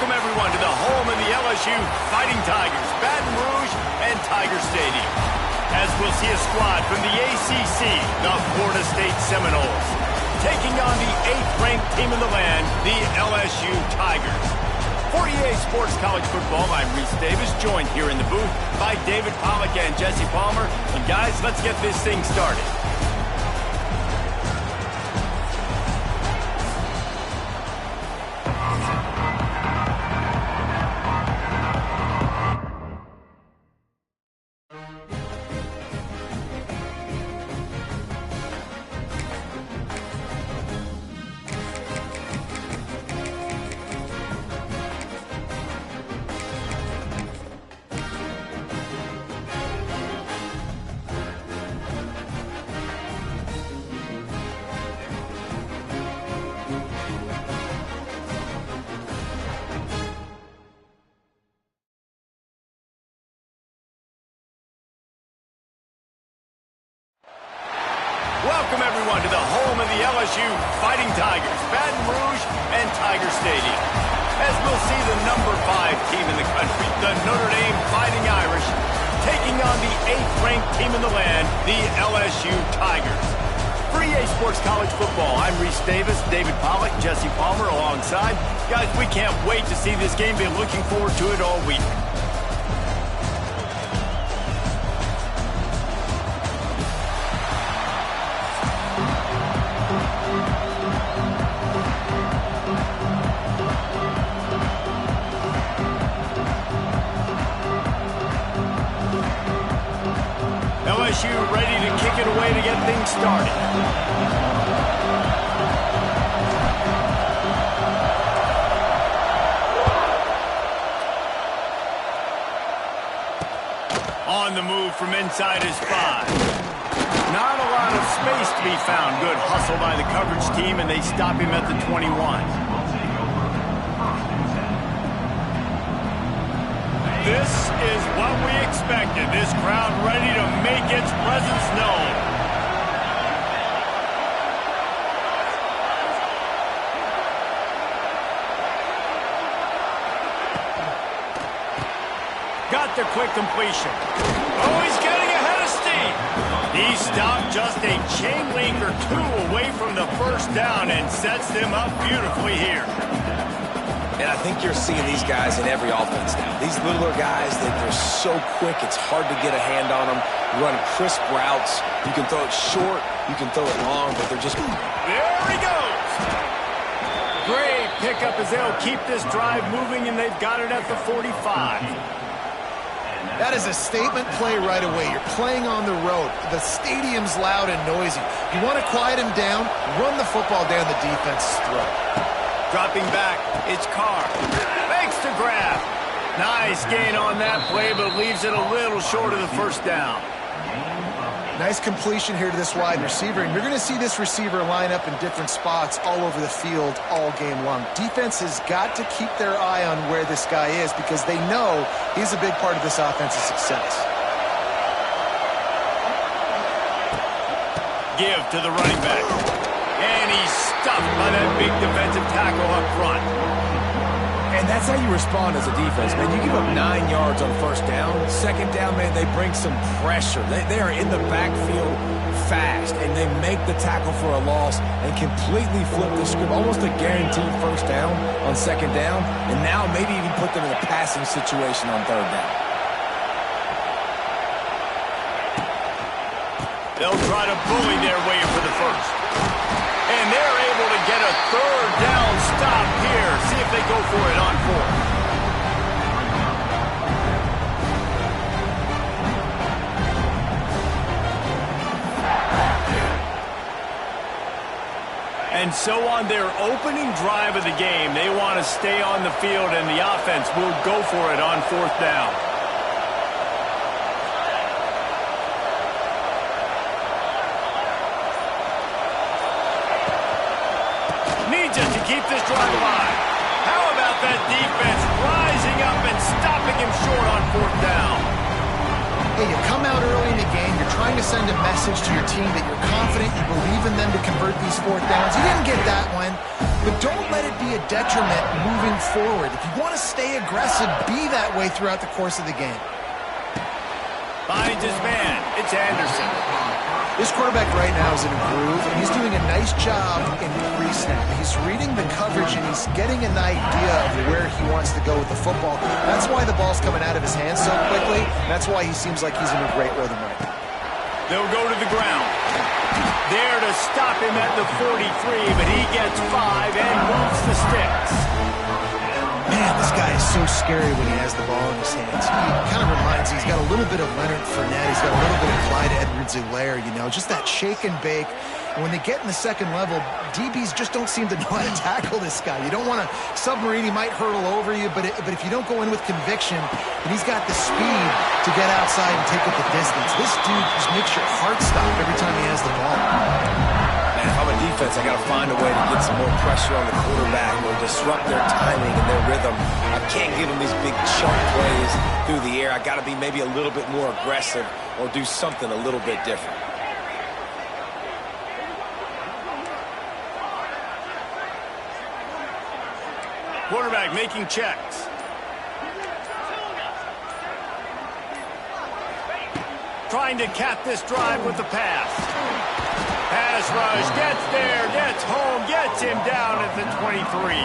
Welcome, everyone, to the home of the LSU Fighting Tigers, Baton Rouge and Tiger Stadium. As we'll see a squad from the ACC, the Florida State Seminoles, taking on the 8th-ranked team in the land, the LSU Tigers. For EA Sports College Football, I'm Reese Davis, joined here in the booth by David Pollack and Jesse Palmer. And guys, let's get this thing started. Welcome, everyone, to the home of the LSU Fighting Tigers, Baton Rouge and Tiger Stadium. As we'll see the number 5 team in the country, the Notre Dame Fighting Irish, taking on the 8th-ranked team in the land, the LSU Tigers. For EA Sports College Football, I'm Reese Davis, David Pollack, Jesse Palmer alongside. Guys, we can't wait to see this game. Been looking forward to it all week. LSU ready to kick it away to get things started. On the move from inside his 5. Not a lot of space to be found. Good hustle by the coverage team, and they stop him at the 21. This is what we expected. This crowd ready to make its presence known. Got the quick completion. Oh, he's getting ahead of steam. He stopped just a chain link or 2 away from the first down and sets them up beautifully here. And I think you're seeing these guys in every offense now. These littler guys, they're so quick, it's hard to get a hand on them. Run crisp routes. You can throw it short, you can throw it long, but they're just... There he goes! Great pickup as they'll keep this drive moving, and they've got it at the 45. That is a statement play right away. You're playing on the road. The stadium's loud and noisy. You want to quiet him down, run the football down the defense's throat. Dropping back, it's Carr. Makes the grab. Nice gain on that play, but leaves it a little short of the first down. Nice completion here to this wide receiver, and you're going to see this receiver line up in different spots all over the field all game long. Defense has got to keep their eye on where this guy is because they know he's a big part of this offense's success. Give to the running back. And he's stuffed by that big defensive tackle up front. And that's how you respond as a defense, man. You give up 9 yards on first down. Second down, man, they bring some pressure. They are in the backfield fast, and they make the tackle for a loss and completely flip the script. Almost a guaranteed first down on second down, and now maybe even put them in a passing situation on third down. They'll try to bully their way for the first. And they're able to get a third down stop here. See if they go for it on 4th. And so on their opening drive of the game, they want to stay on the field, and the offense will go for it on 4th down. Needs it to keep this drive alive. How about that defense rising up and stopping him short on 4th down? Hey, you come out early in the game, you're trying to send a message to your team that you're confident, you believe in them to convert these fourth downs. You didn't get that one, but don't let it be a detriment moving forward. If you want to stay aggressive, be that way throughout the course of the game. Finds his man. It's Anderson. This quarterback right now is in a groove, and he's doing a nice job in pre-snap. He's reading the coverage, and he's getting an idea of where he wants to go with the football. That's why the ball's coming out of his hands so quickly. That's why he seems like he's in a great rhythm right now. They'll go to the ground. There to stop him at the 43, but he gets 5 and moves the sticks. Man, this guy is so scary when he has the ball in his hands. He kind of reminds me, he's got a little bit of Leonard Fournette. He's got a little bit of Clyde Edwards-Helaire, you know, just that shake and bake. And when they get in the second level, DBs just don't seem to know how to tackle this guy. You don't want to submarine. He might hurtle over you, but if you don't go in with conviction, and he's got the speed to get outside and take it the distance. This dude just makes your heart stop every time he has the ball. Man, if I'm a defense, I got to find a way to get some more pressure on the quarterback or disrupt their timing and their rhythm. I can't give them these big chunk plays through the air. I got to be maybe a little bit more aggressive or do something a little bit different. Quarterback making checks. Trying to cap this drive with the pass. Pass rush, gets there, gets home, gets him down at the 23.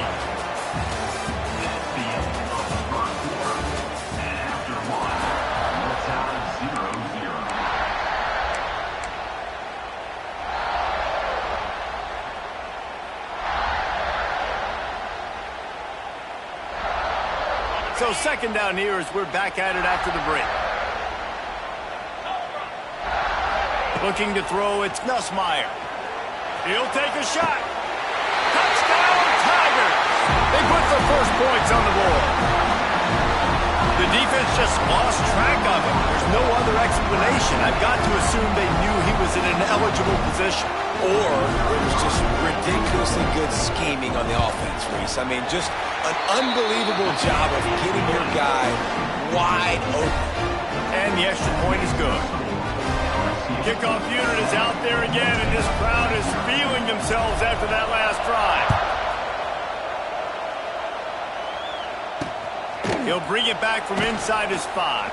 So second down here as we're back at it after the break. Looking to throw, it's Nussmeier. He'll take a shot. Touchdown, Tigers! They put the first points on the board. The defense just lost track of him. There's no other explanation. I've got to assume they knew he was in an eligible position. Or it was just ridiculously good scheming on the offense, Reese. I mean, just an unbelievable job of getting your guy wide open. And the extra point is good. Kickoff unit is out there again, and this crowd is feeling themselves after that last drive. He'll bring it back from inside his 5.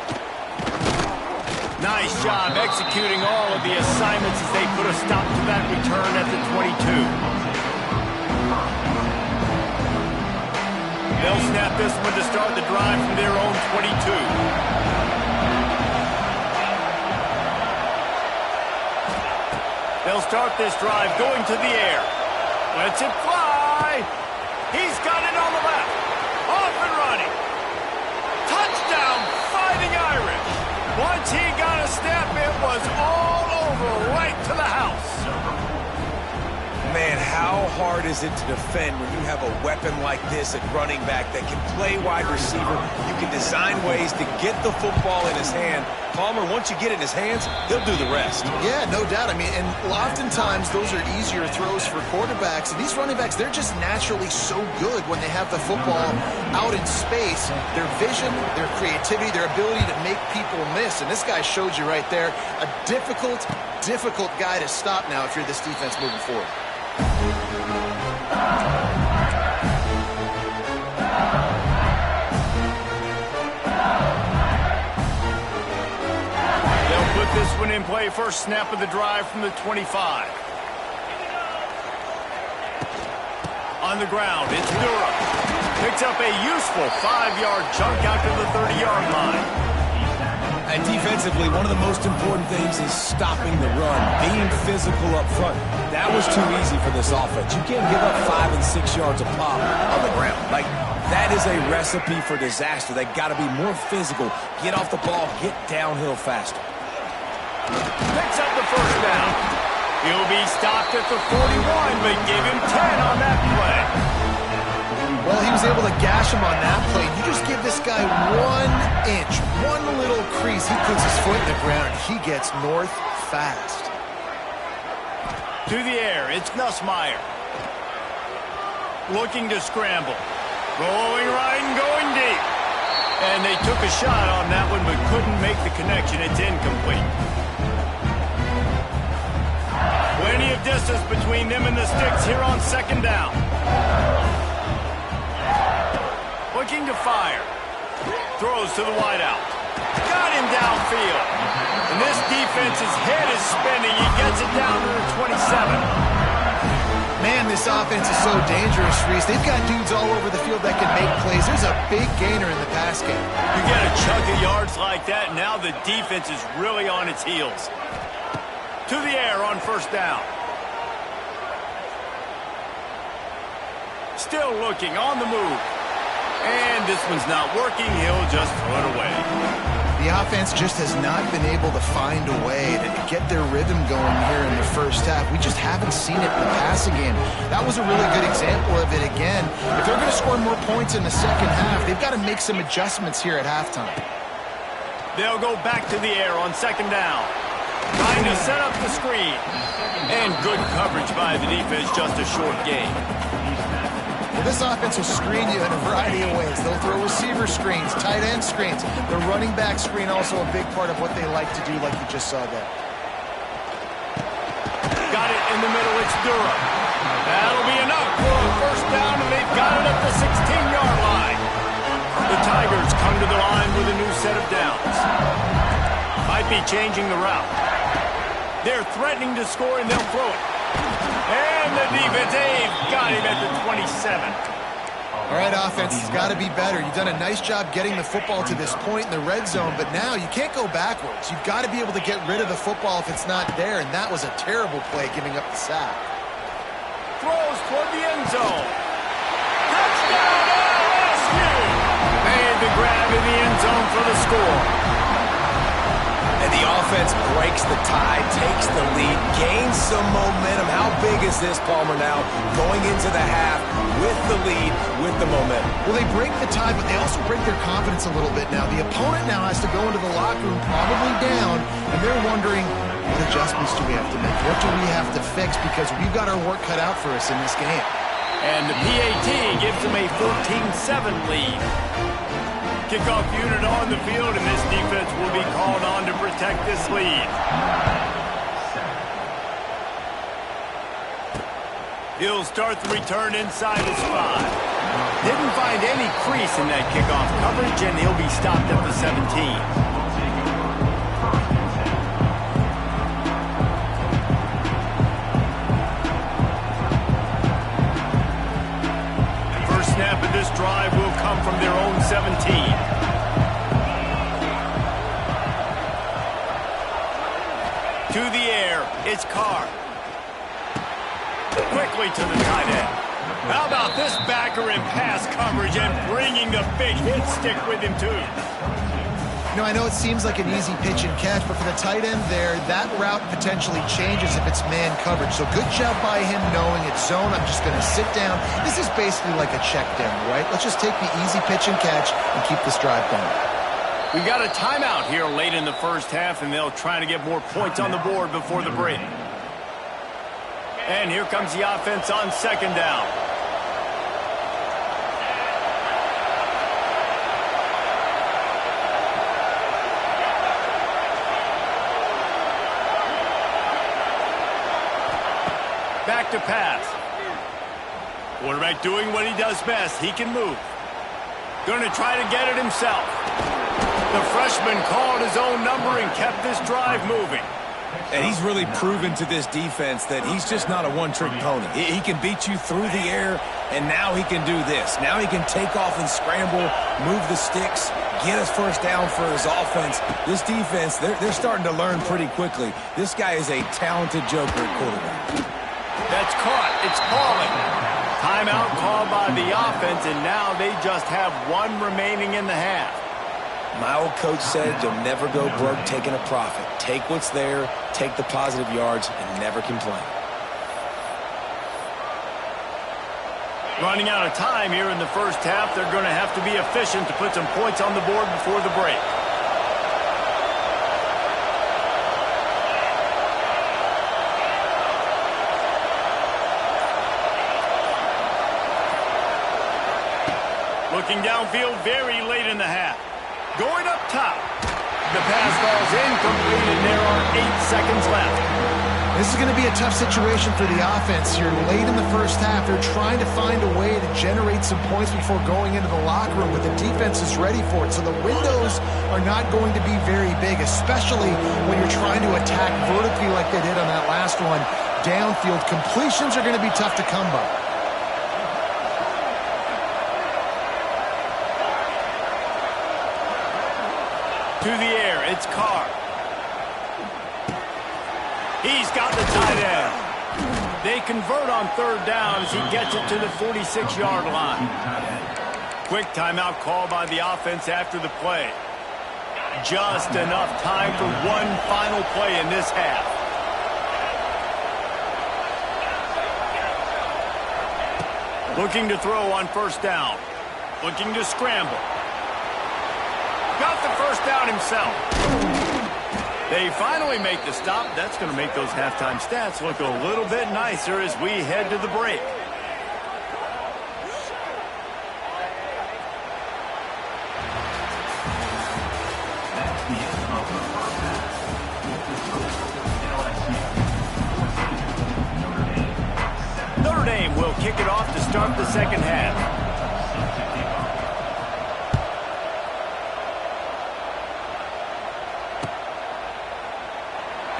Nice job executing all of the assignments as they put a stop to that return at the 22. They'll snap this one to start the drive from their own 22. They'll start this drive going to the air. Lets it fly. He's got it on the left. Off and running. Touchdown, Fighting Irish. Once he got a step, it was all over, right to the house. Man, how hard is it to defend when you have a weapon like this at running back that can play wide receiver? You can design ways to get the football in his hand. Palmer, once you get it in his hands, he'll do the rest. Yeah, no doubt. I mean, and oftentimes those are easier throws for quarterbacks. And these running backs, they're just naturally so good when they have the football out in space. Their vision, their creativity, their ability to make people miss. And this guy showed you right there, a difficult guy to stop now if you're this defense moving forward. Put this one in play. First snap of the drive from the 25. On the ground, it's Durham. Picks up a useful 5-yard chunk out to the 30-yard line. And defensively, one of the most important things is stopping the run, being physical up front. That was too easy for this offense. You can't give up 5 and 6 yards a pop on the ground. Like, that is a recipe for disaster. They got to be more physical, get off the ball, get downhill faster. Picks up the first down. He'll be stopped at the 41, but give him 10 on that play. Well, he was able to gash him on that play. You just give this guy 1 inch, one little crease. He puts his foot in the ground, and he gets north fast. To the air, it's Nussmeier. Looking to scramble. Going right and going deep. And they took a shot on that one, but couldn't make the connection. It's incomplete. Plenty of distance between them and the sticks here on second down. Looking to fire. Throws to the wideout. Got him downfield. And this defense's head is spinning. He gets it down to the 27. Man, this offense is so dangerous, Reese. They've got dudes all over the field that can make plays. There's a big gainer in the pass game. You get a chunk of yards like that, now the defense is really on its heels. To the air on first down. Still looking, on the move. And this one's not working. He'll just throw it away. The offense just has not been able to find a way to get their rhythm going here in the first half. We just haven't seen it in the passing game. That was a really good example of it again. If they're going to score more points in the second half, they've got to make some adjustments here at halftime. They'll go back to the air on second down. Trying to set up the screen. And good coverage by the defense, just a short gain. Well, this offense will screen you in a variety of ways. They'll throw receiver screens, tight end screens. The running back screen also a big part of what they like to do, like you just saw there. Got it in the middle. It's Durham. That'll be enough for a first down, and they've got it at the 16-yard line. The Tigers come to the line with a new set of downs. Might be changing the route. They're threatening to score, and they'll throw it. And the defense, they've got him at the 27. All right, offense, it's got to be better. You've done a nice job getting the football to this point in the red zone, but now you can't go backwards. You've got to be able to get rid of the football if it's not there, and that was a terrible play, giving up the sack. Throws toward the end zone. Touchdown, LSU! Made the grab in the end zone for the score. And the offense breaks the tie, takes the lead, gains some momentum. How big is this, Palmer, now going into the half with the lead, with the momentum? Well, they break the tie, but they also break their confidence a little bit now. The opponent now has to go into the locker room probably down, and they're wondering, what adjustments do we have to make? What do we have to fix? Because we've got our work cut out for us in this game. And the PAT gives them a 14-7 lead. Kickoff unit on the field, and this defense will be called on to protect this lead. He'll start the return inside his 5. Didn't find any crease in that kickoff coverage, and he'll be stopped at the 17. Snap of this drive will come from their own 17. To the air, it's Carr. Quickly to the tight end. How about this backer in pass coverage and bringing the big hit stick with him too? You know, I know it seems like an easy pitch and catch, but for the tight end there, that route potentially changes if it's man coverage. So good job by him knowing it's zone. I'm just going to sit down. This is basically like a check down, right? Let's just take the easy pitch and catch and keep this drive going. We've got a timeout here late in the first half, and they'll try to get more points on the board before the break. And here comes the offense on second down. Back to pass. Quarterback doing what he does best. He can move. Going to try to get it himself. The freshman called his own number and kept this drive moving. And he's really proven to this defense that he's just not a one-trick pony. He can beat you through the air, and now he can do this. Now he can take off and scramble, move the sticks, get us first down for his offense. This defense, they're starting to learn pretty quickly. This guy is a talented joker at quarterback. That's caught. It's calling. Timeout called by the offense, and now they just have one remaining in the half. My old coach said you'll never go broke taking a profit. Take what's there, take the positive yards, and never complain. Running out of time here in the first half, they're going to have to be efficient to put some points on the board before the break. Looking downfield very late in the half. Going up top. The pass falls incomplete, and there are 8 seconds left. This is going to be a tough situation for the offense. You're late in the first half. They're trying to find a way to generate some points before going into the locker room, but the defense is ready for it. So the windows are not going to be very big, especially when you're trying to attack vertically like they did on that last one. Downfield completions are going to be tough to come by. To the air, it's Carr. He's got the tight end. They convert on 3rd down as he gets it to the 46-yard line. Quick timeout call by the offense after the play. Just enough time for one final play in this half. Looking to throw on 1st down. Looking to scramble. Got the 1st down himself. They finally make the stop. That's going to make those halftime stats look a little bit nicer as we head to the break. Notre Dame will kick it off to start the second half.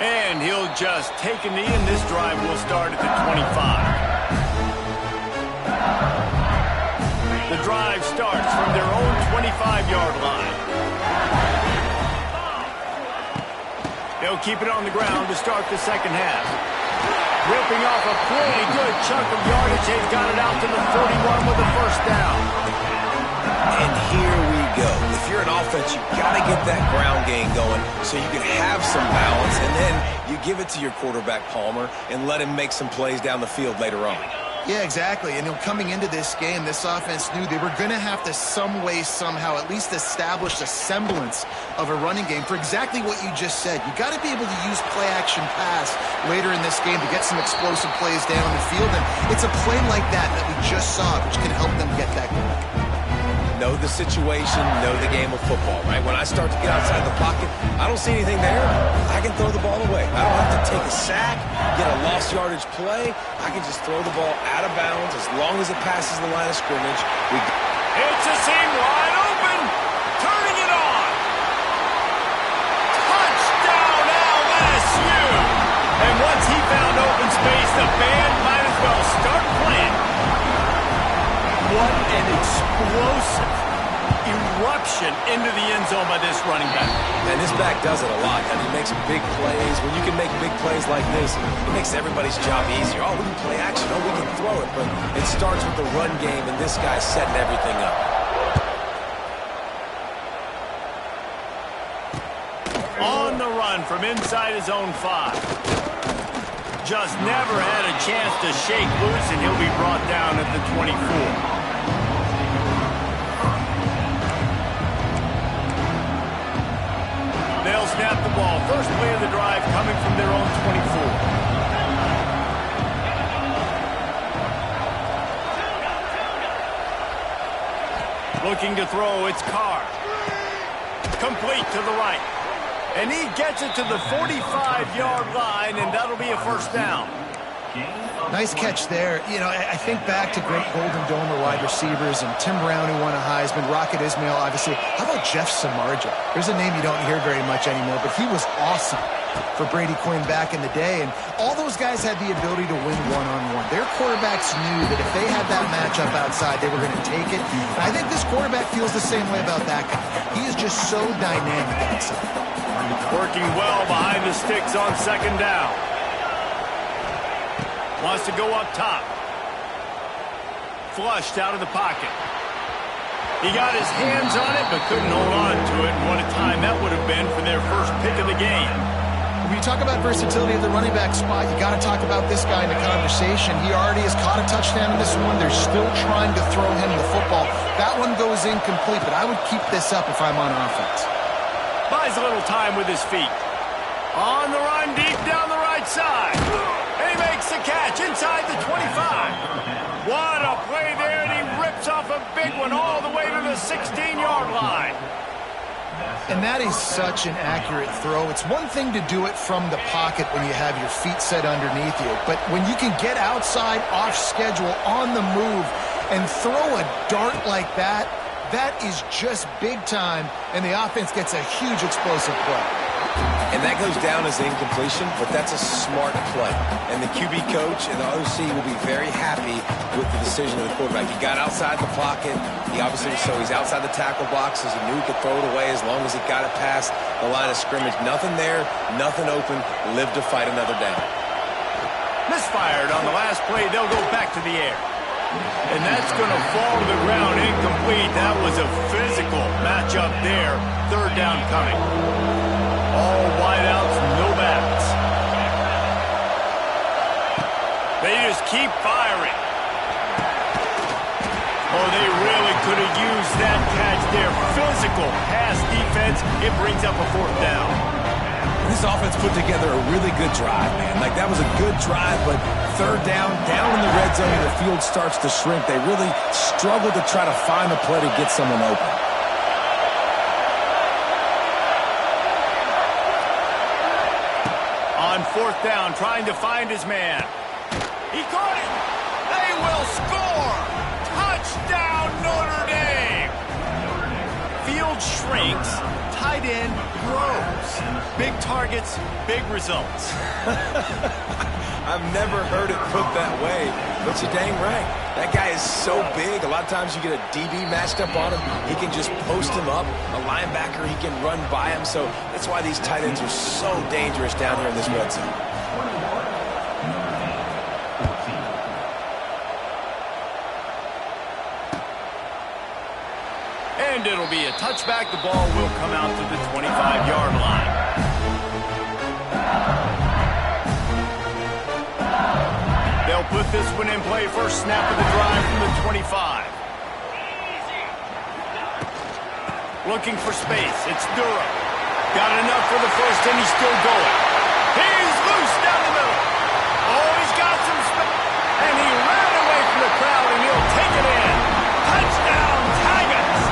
And he'll just take a knee, and this drive will start at the 25. The drive starts from their own 25-yard line. They'll keep it on the ground to start the second half. Ripping off a pretty good chunk of yardage. They've got it out to the 41 with the 1st down. And here we go. If you're an offense, you've got to get that ground game going so you can have some balance, and then you give it to your quarterback, Palmer, and let him make some plays down the field later on. Yeah, exactly. And coming into this game, this offense knew they were going to have to some way, somehow, at least establish a semblance of a running game for exactly what you just said. You got to be able to use play-action pass later in this game to get some explosive plays down the field. And it's a play like that we just saw, which can help them get that going. Know the situation, know the game of football, right? When I start to get outside the pocket, I don't see anything there. I can throw the ball away. I don't have to take a sack, get a lost yardage play. I can just throw the ball out of bounds as long as it passes the line of scrimmage. It's a seam wide open. Turning it on. Touchdown LSU. And once he found open space, the band might as well start playing. What an explosive eruption into the end zone by this running back. And this back does it a lot. I mean, he makes big plays. When you can make big plays like this, it makes everybody's job easier. Oh, we can play action. Oh, we can throw it. But it starts with the run game, and this guy's setting everything up. On the run from inside his own 5. Just never had a chance to shake loose, and he'll be brought down at the 24. They'll snap the ball. First play of the drive coming from their own 24. Looking to throw, it's Carr. Complete to the right. And he gets it to the 45-yard line, and that'll be a 1st down. Nice catch there. You know, I think back to great Golden Domer wide receivers and Tim Brown, who won a Heisman, Rocket Ismail, obviously. How about Jeff Samardzija? There's a name you don't hear very much anymore, but he was awesome for Brady Quinn back in the day. And all those guys had the ability to win one-on-one. Their quarterbacks knew that if they had that matchup outside, they were going to take it. And I think this quarterback feels the same way about that guy. He is just so dynamic outside. Working well behind the sticks on 2nd down. Wants to go up top. Flushed out of the pocket. He got his hands on it, but couldn't hold on to it. And what a time that would have been for their first pick of the game. When you talk about versatility at the running back spot, you got to talk about this guy in the conversation. He already has caught a touchdown in this one. They're still trying to throw him the football. That one goes incomplete, but I would keep this up if I'm on offense. Buys a little time with his feet. On the run, deep down the right side. And he makes the catch inside the 25. What a play there, and he rips off a big one all the way to the 16-yard line. And that is such an accurate throw. It's one thing to do it from the pocket when you have your feet set underneath you, but when you can get outside, off schedule, on the move, and throw a dart like that, that is just big time, and the offense gets a huge explosive play. And that goes down as an incompletion, but that's a smart play. And the QB coach and the OC will be very happy with the decision of the quarterback. He got outside the pocket. He obviously, so he's outside the tackle boxes. He knew he could throw it away as long as he got it past the line of scrimmage. Nothing there, nothing open. Lived to fight another down. Misfired on the last play. They'll go back to the air. And that's going to fall to the ground incomplete. That was a physical matchup there. Third down coming. All wideouts, no backs. They just keep firing. Oh, they really could have used that catch there. Physical pass defense. It brings up a fourth down. This offense put together a really good drive, man. Like, that was a good drive, but third down in the red zone, the field starts to shrink. They really struggle to try to find a play to get someone open. On fourth down, trying to find his man. He caught it. They will score. Touchdown, Notre Dame. Field shrinks. Tight end grows. Big targets, big results. I've never heard it put that way, but you're dang right. That guy is so big. A lot of times you get a DB matched up on him. He can just post him up. A linebacker, he can run by him. So that's why these tight ends are so dangerous down here in this red zone. And it'll be a touchback. The ball will come out to the 25-yard line. They'll put this one in play. First snap of the drive from the 25. Looking for space. It's Durham. Got enough for the first, and he's still going. He's loose down the middle. Oh, he's got some space. And he ran away from the crowd, and he'll take it in. Touchdown, Tigers.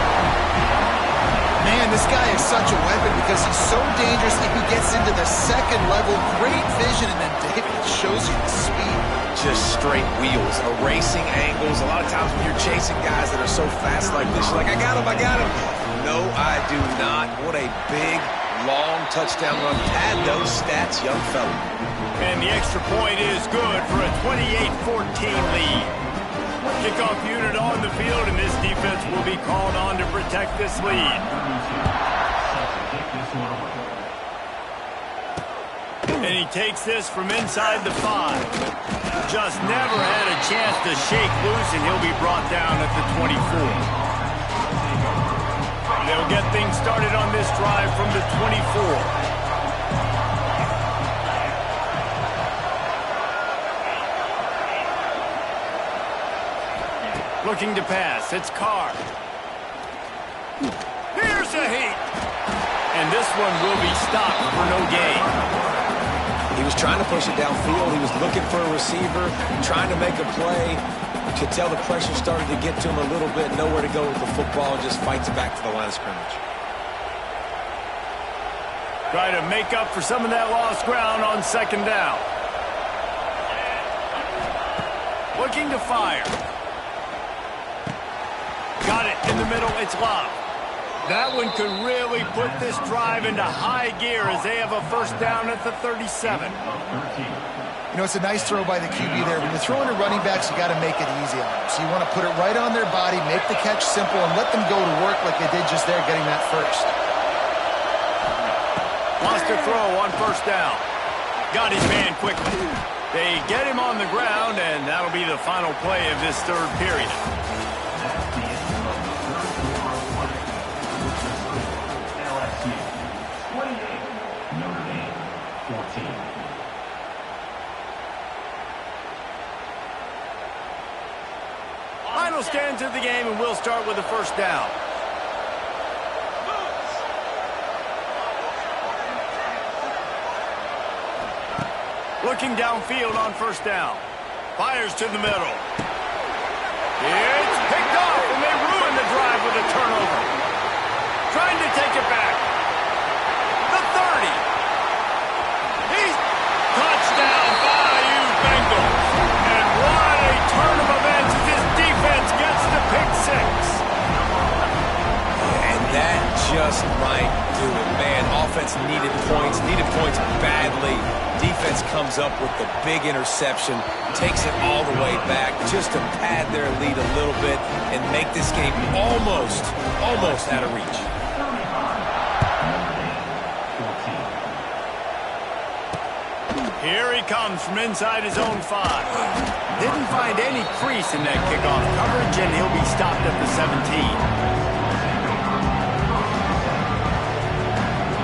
Man, this guy is such a weapon because he's so dangerous if he gets into the second level. Great vision, and then David shows you the speed. Just straight wheels, erasing angles. A lot of times when you're chasing guys that are so fast like this, you're like, I got him. No, I do not. What a big, long touchdown run. Pad those stats, young fella. And the extra point is good for a 28-14 lead. Kickoff unit on the field, and this defense will be called on to protect this lead. And he takes this from inside the 5. Just never had a chance to shake loose, and he'll be brought down at the 24. They'll get things started on this drive from the 24. Looking to pass. It's Carr. Here's a heat. And this one will be stopped for no gain. He was trying to push it downfield. He was looking for a receiver, trying to make a play. You could tell the pressure started to get to him a little bit. Nowhere to go with the football, and just fights it back to the line of scrimmage. Try to make up for some of that lost ground on second down. Looking to fire. Got it in the middle. It's Love. That one could really put this drive into high gear as they have a first down at the 37. You know, it's a nice throw by the QB there. When you're throwing to running backs, you got to make it easy on them. So you want to put it right on their body, make the catch simple, and let them go to work like they did just there, getting that first. Lost a throw on first down. Got his man quickly. They get him on the ground, and that'll be the final play of this third period. Final stands of the game, and we'll start with the first down. Looking downfield on first down. Fires to the middle. It's picked off, and they ruin the drive with a turnover. trying to take it back. The 30. He's touchdown, Bayou Bengals. And what a turn of events as his defense gets the pick six. And that just might do it, man. Offense needed points badly. Defense comes up with the big interception, takes it all the way back just to pad their lead a little bit and make this game almost out of reach. Here he comes from inside his own 5. Didn't find any crease in that kickoff coverage, and he'll be stopped at the 17.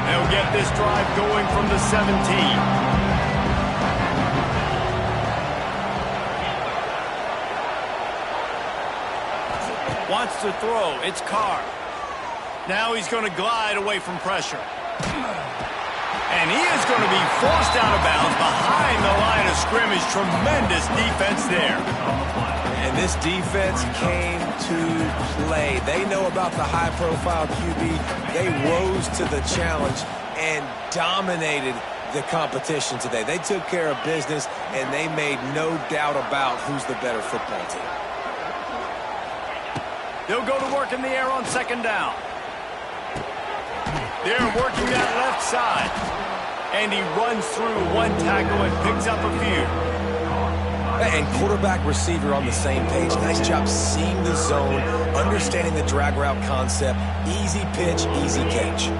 They'll get this drive going from the 17. Wants to throw. It's Carr. Now he's going to glide away from pressure. And he is going to be forced out of bounds behind the line of scrimmage. Tremendous defense there. And this defense came to play. They know about the high-profile QB. They rose to the challenge and dominated the competition today. They took care of business, and they made no doubt about who's the better football team. They'll go to work in the air on second down. They're working that left side. And he runs through one tackle and picks up a few. And quarterback receiver on the same page. Nice job seeing the zone, understanding the drag route concept. Easy pitch, easy catch.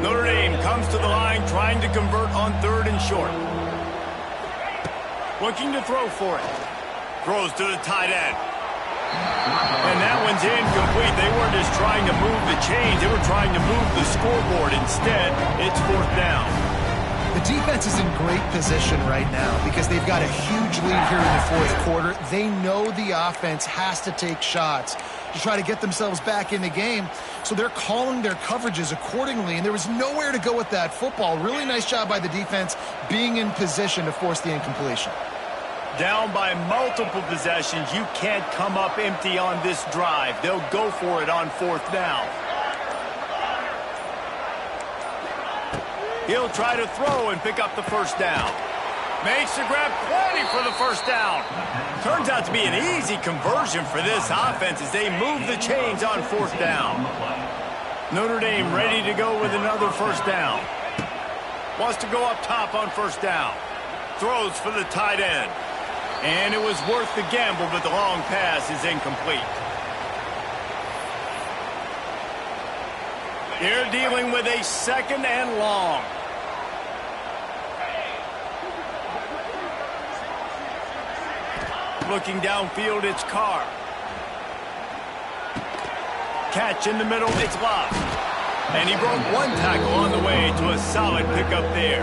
Notre Dame comes to the line trying to convert on 3rd and short. Looking to throw for it. Throws to the tight end. And that one's incomplete. They weren't just trying to move the chains. They were trying to move the scoreboard. Instead, it's 4th down. The defense is in great position right now because they've got a huge lead here in the 4th quarter. They know the offense has to take shots to try to get themselves back in the game. So they're calling their coverages accordingly, and there was nowhere to go with that football. Really nice job by the defense being in position to force the incompletion. Down by multiple possessions. You can't come up empty on this drive. They'll go for it on 4th down. He'll try to throw and pick up the 1st down. Makes the grab, plenty for the 1st down. Turns out to be an easy conversion for this offense as they move the chains on 4th down. Notre Dame ready to go with another 1st down. Wants to go up top on 1st down. Throws for the tight end. And it was worth the gamble, but the long pass is incomplete. They're dealing with a 2nd and long. Looking downfield, it's Carr. Catch in the middle, it's Love. And he broke one tackle on the way to a solid pickup there.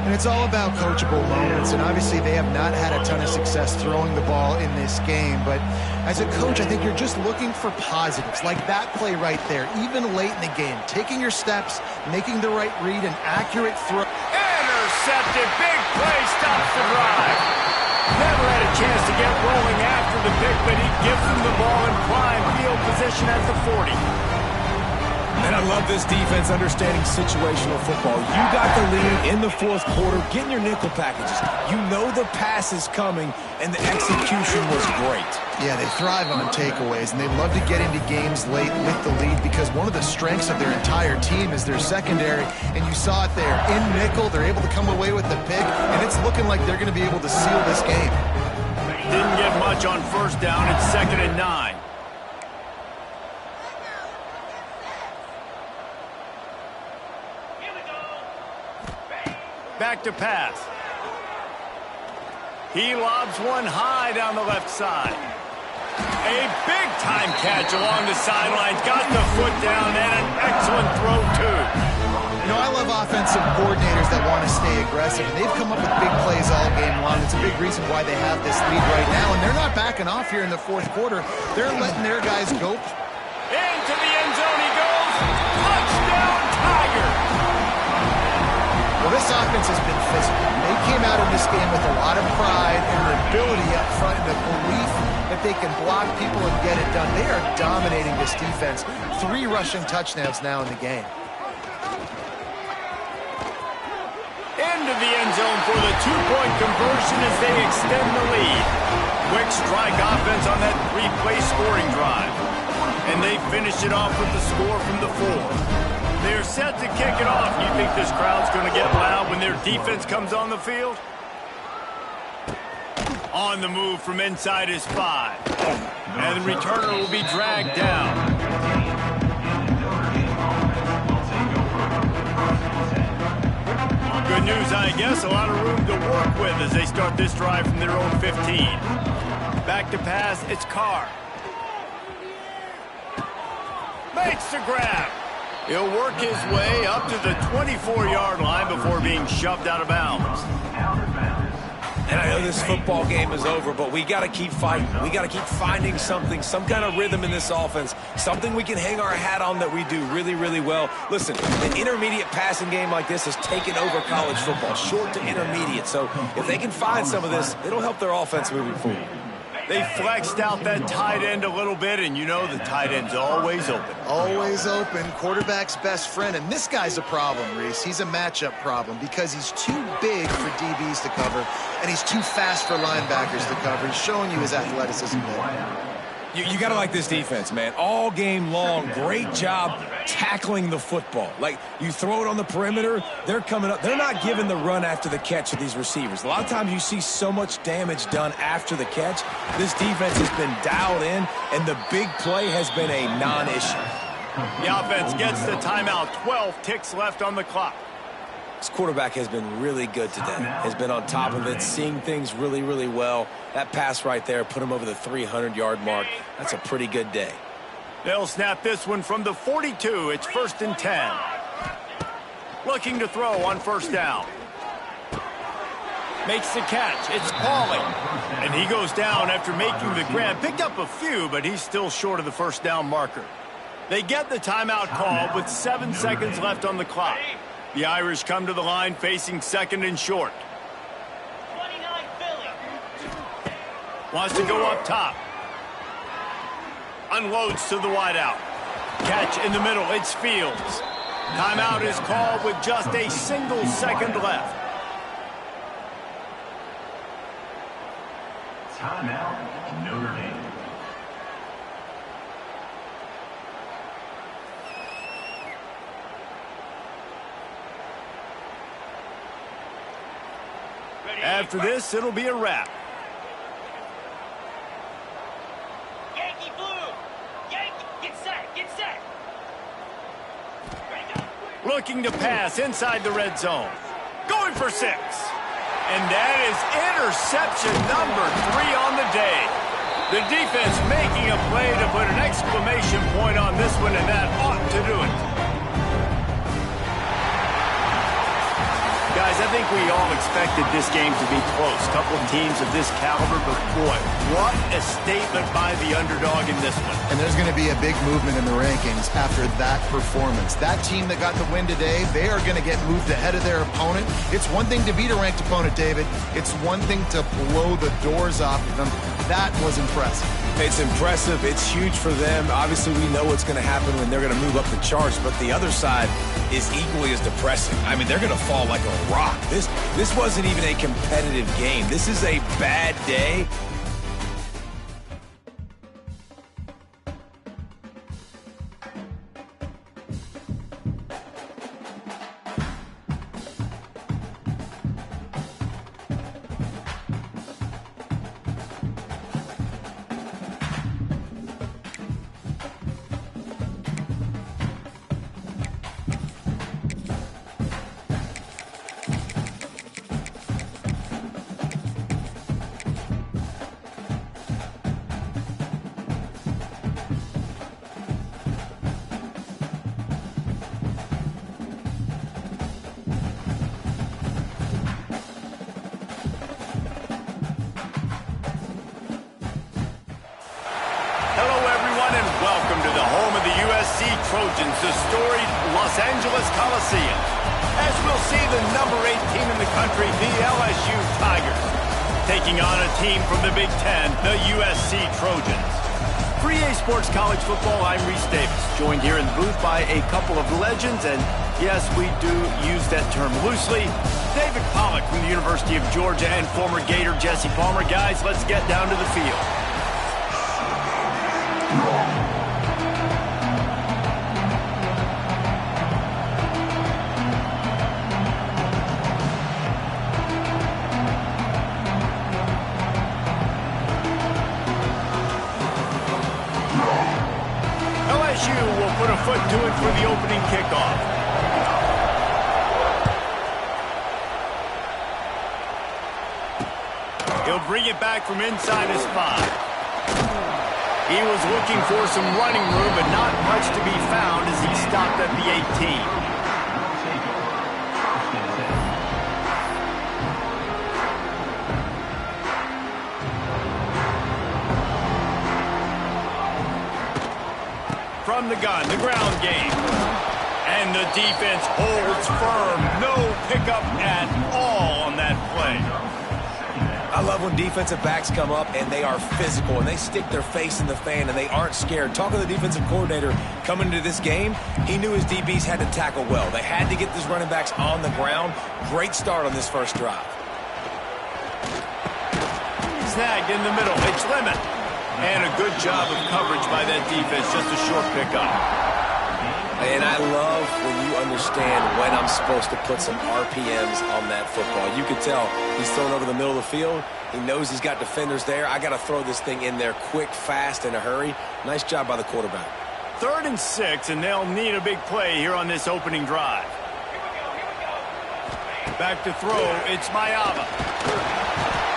And it's all about coachable moments, and obviously they have not had a ton of success throwing the ball in this game, but as a coach, I think you're just looking for positives, like that play right there, even late in the game, taking your steps, making the right read, and accurate throw. Intercepted, big play, stops the drive. Never had a chance to get rolling after the pick, but he gives them the ball in prime field position at the 40. And I love this defense understanding situational football. You got the lead in the 4th quarter, getting your nickel packages. You know the pass is coming, and the execution was great. Yeah, they thrive on takeaways, and they love to get into games late with the lead because one of the strengths of their entire team is their secondary, and you saw it there. In nickel, they're able to come away with the pick, and it's looking like they're going to be able to seal this game. Didn't get much on 1st down. It's 2nd and 9. Back to pass. He lobs one high down the left side. A big-time catch along the sidelines. Got the foot down and an excellent throw, too. You know, I love offensive coordinators that want to stay aggressive, and they've come up with big plays all game long. It's a big reason why they have this lead right now, and they're not backing off here in the 4th quarter. They're letting their guys go. Into the end zone he goes. Touchdown, Tigers! Well, this offense has been physical. They came out of this game with a lot of pride and an ability up front and a belief that they can block people and get it done. They are dominating this defense. 3 rushing touchdowns now in the game. Into the end zone for the 2-point conversion as they extend the lead. Quick strike offense on that 3-play scoring drive. And they finish it off with the score from the 4. They're set to kick it off. You think this crowd's going to get loud when their defense comes on the field? On the move from inside his 5. And the returner will be dragged down. Good news, I guess. A lot of room to work with as they start this drive from their own 15. Back to pass, it's Carr. Makes the grab. He'll work his way up to the 24-yard line before being shoved out of bounds. And I know this football game is over, but we got to keep fighting. We got to keep finding something, some kind of rhythm in this offense, something we can hang our hat on that we do really, really well. Listen, an intermediate passing game like this has taken over college football, short to intermediate. So if they can find some of this, it'll help their offense moving forward. They flexed out that tight end a little bit, and you know the tight end's always open. Always open, quarterback's best friend. And this guy's a problem, Reese. He's a matchup problem because he's too big for DBs to cover, and he's too fast for linebackers to cover. He's showing you his athleticism there. You got to like this defense, man. All game long, great job tackling the football. Like, you throw it on the perimeter, they're coming up. They're not giving the run after the catch to these receivers. A lot of times you see so much damage done after the catch. This defense has been dialed in, and the big play has been a non-issue. The offense gets the timeout. 12 ticks left on the clock. This quarterback has been really good today. Has been on top of it, seeing things really, really well. That pass right there put him over the 300-yard mark. That's a pretty good day. They'll snap this one from the 42. It's 1st and 10. Looking to throw on 1st down. Makes the catch. It's Pauling. And he goes down after making the grab. Picked up a few, but he's still short of the 1st down marker. They get the timeout called with 7 seconds left on the clock. The Irish come to the line facing 2nd and short. 29 Philly. Wants to go up top. Unloads to the wideout. Catch in the middle. It's Fields. Timeout is called with just a single second left. Timeout, Notre Dame. After this, it'll be a wrap. Yankee blue. Yankee, get set, get set. Looking to pass inside the red zone. Going for 6. And that is interception number 3 on the day. The defense making a play to put an exclamation point on this one, and that ought to do it. Guys, I think we all expected this game to be close. Couple of teams of this caliber, but boy, what a statement by the underdog in this one. And there's going to be a big movement in the rankings after that performance. That team that got the win today, they are going to get moved ahead of their opponent. It's one thing to beat a ranked opponent, David. It's one thing to blow the doors off of them. That was impressive. It's impressive. It's huge for them. Obviously, we know what's going to happen when they're going to move up the charts, but the other side is equally as depressing. I mean, they're going to fall like a rock. This wasn't even a competitive game. This is a bad day. Trojans, the storied Los Angeles Coliseum, as we'll see the number 8 team in the country, the LSU Tigers. taking on a team from the Big Ten, the USC Trojans. For EA Sports College Football, I'm Reese Davis, joined here in the booth by a couple of legends, and yes, we do use that term loosely. David Pollack from the University of Georgia and former Gator Jesse Palmer. Guys, let's get down to the field. Will put a foot to it for the opening kickoff. He'll bring it back from inside his 5. He was looking for some running room, but not much to be found as he stopped at the 18. From the gun, the ground game. And the defense holds firm. No pickup at all on that play. I love when defensive backs come up and they are physical and they stick their face in the fan and they aren't scared. Talking to the defensive coordinator coming into this game, he knew his DBs had to tackle well. They had to get these running backs on the ground. Great start on this first drive. Snagged in the middle. It's Lemon. And a good job of coverage by that defense. Just a short pickup. And I love when you understand when I'm supposed to put some RPMs on that football. You can tell he's thrown over the middle of the field. He knows he's got defenders there. I got to throw this thing in there quick, fast, in a hurry. Nice job by the quarterback. 3rd and 6, and they'll need a big play here on this opening drive. Back to throw. It's Mayava.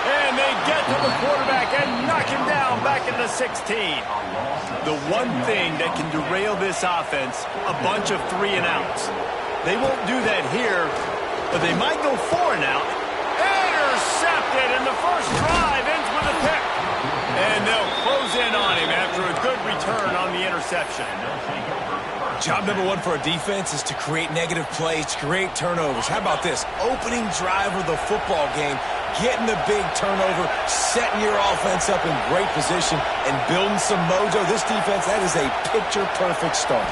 And they get to the quarterback and knock him down back at the 16. The one thing that can derail this offense, a bunch of 3-and-outs. They won't do that here, but they might go 4-and-out. Intercepted, and the first drive ends with a pick. And they'll close in on him after a good return on the interception. Job number 1 for a defense is to create negative plays, to create turnovers. How about this? Opening drive of the football game, getting the big turnover, setting your offense up in great position, and building some mojo. This defense, that is a picture-perfect start.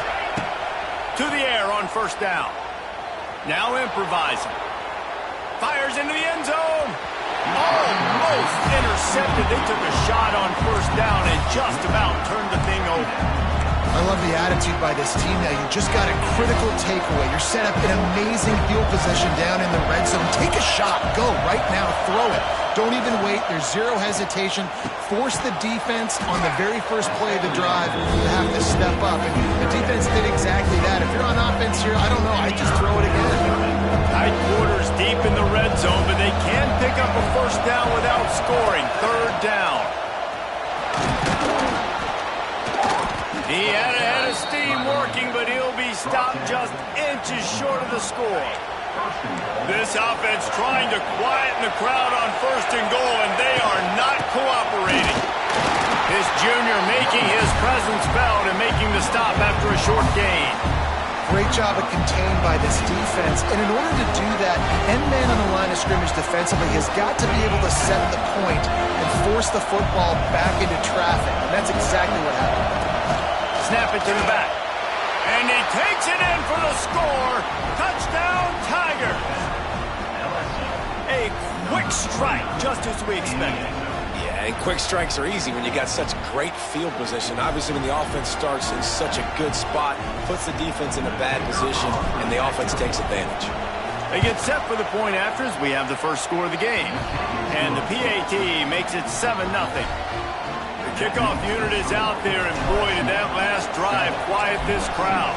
To the air on first down. Now improvising. Fires into the end zone. Almost intercepted. They took a shot on first down and just about turned the thing over. I love the attitude by this team now. You just got a critical takeaway. You're set up in amazing field position down in the red zone. Take a shot. Go right now. Throw it. Don't even wait. There's zero hesitation. Force the defense on the very first play of the drive to have to step up. And the defense did exactly that. If you're on offense here, I don't know. I just throw it again. Tight quarters deep in the red zone, but they can pick up a first down without scoring. 3rd down. He had a head of steam working, but he'll be stopped just inches short of the score. This offense trying to quieten the crowd on 1st and goal, and they are not cooperating. This junior making his presence felt and making the stop after a short gain. Great job of contained by this defense. And in order to do that, end man on the line of scrimmage defensively has got to be able to set the point and force the football back into traffic. And that's exactly what happened. Snap it to the back. And he takes it in for the score. Touchdown, Tigers. A quick strike, just as we expected. Yeah, and quick strikes are easy when you got such great field position. Obviously, when the offense starts in such a good spot, puts the defense in a bad position, and the offense takes advantage. They get set for the point after as we have the first score of the game. And the PAT makes it 7-0. Kickoff unit is out there, and boy, did that last drive quiet this crowd.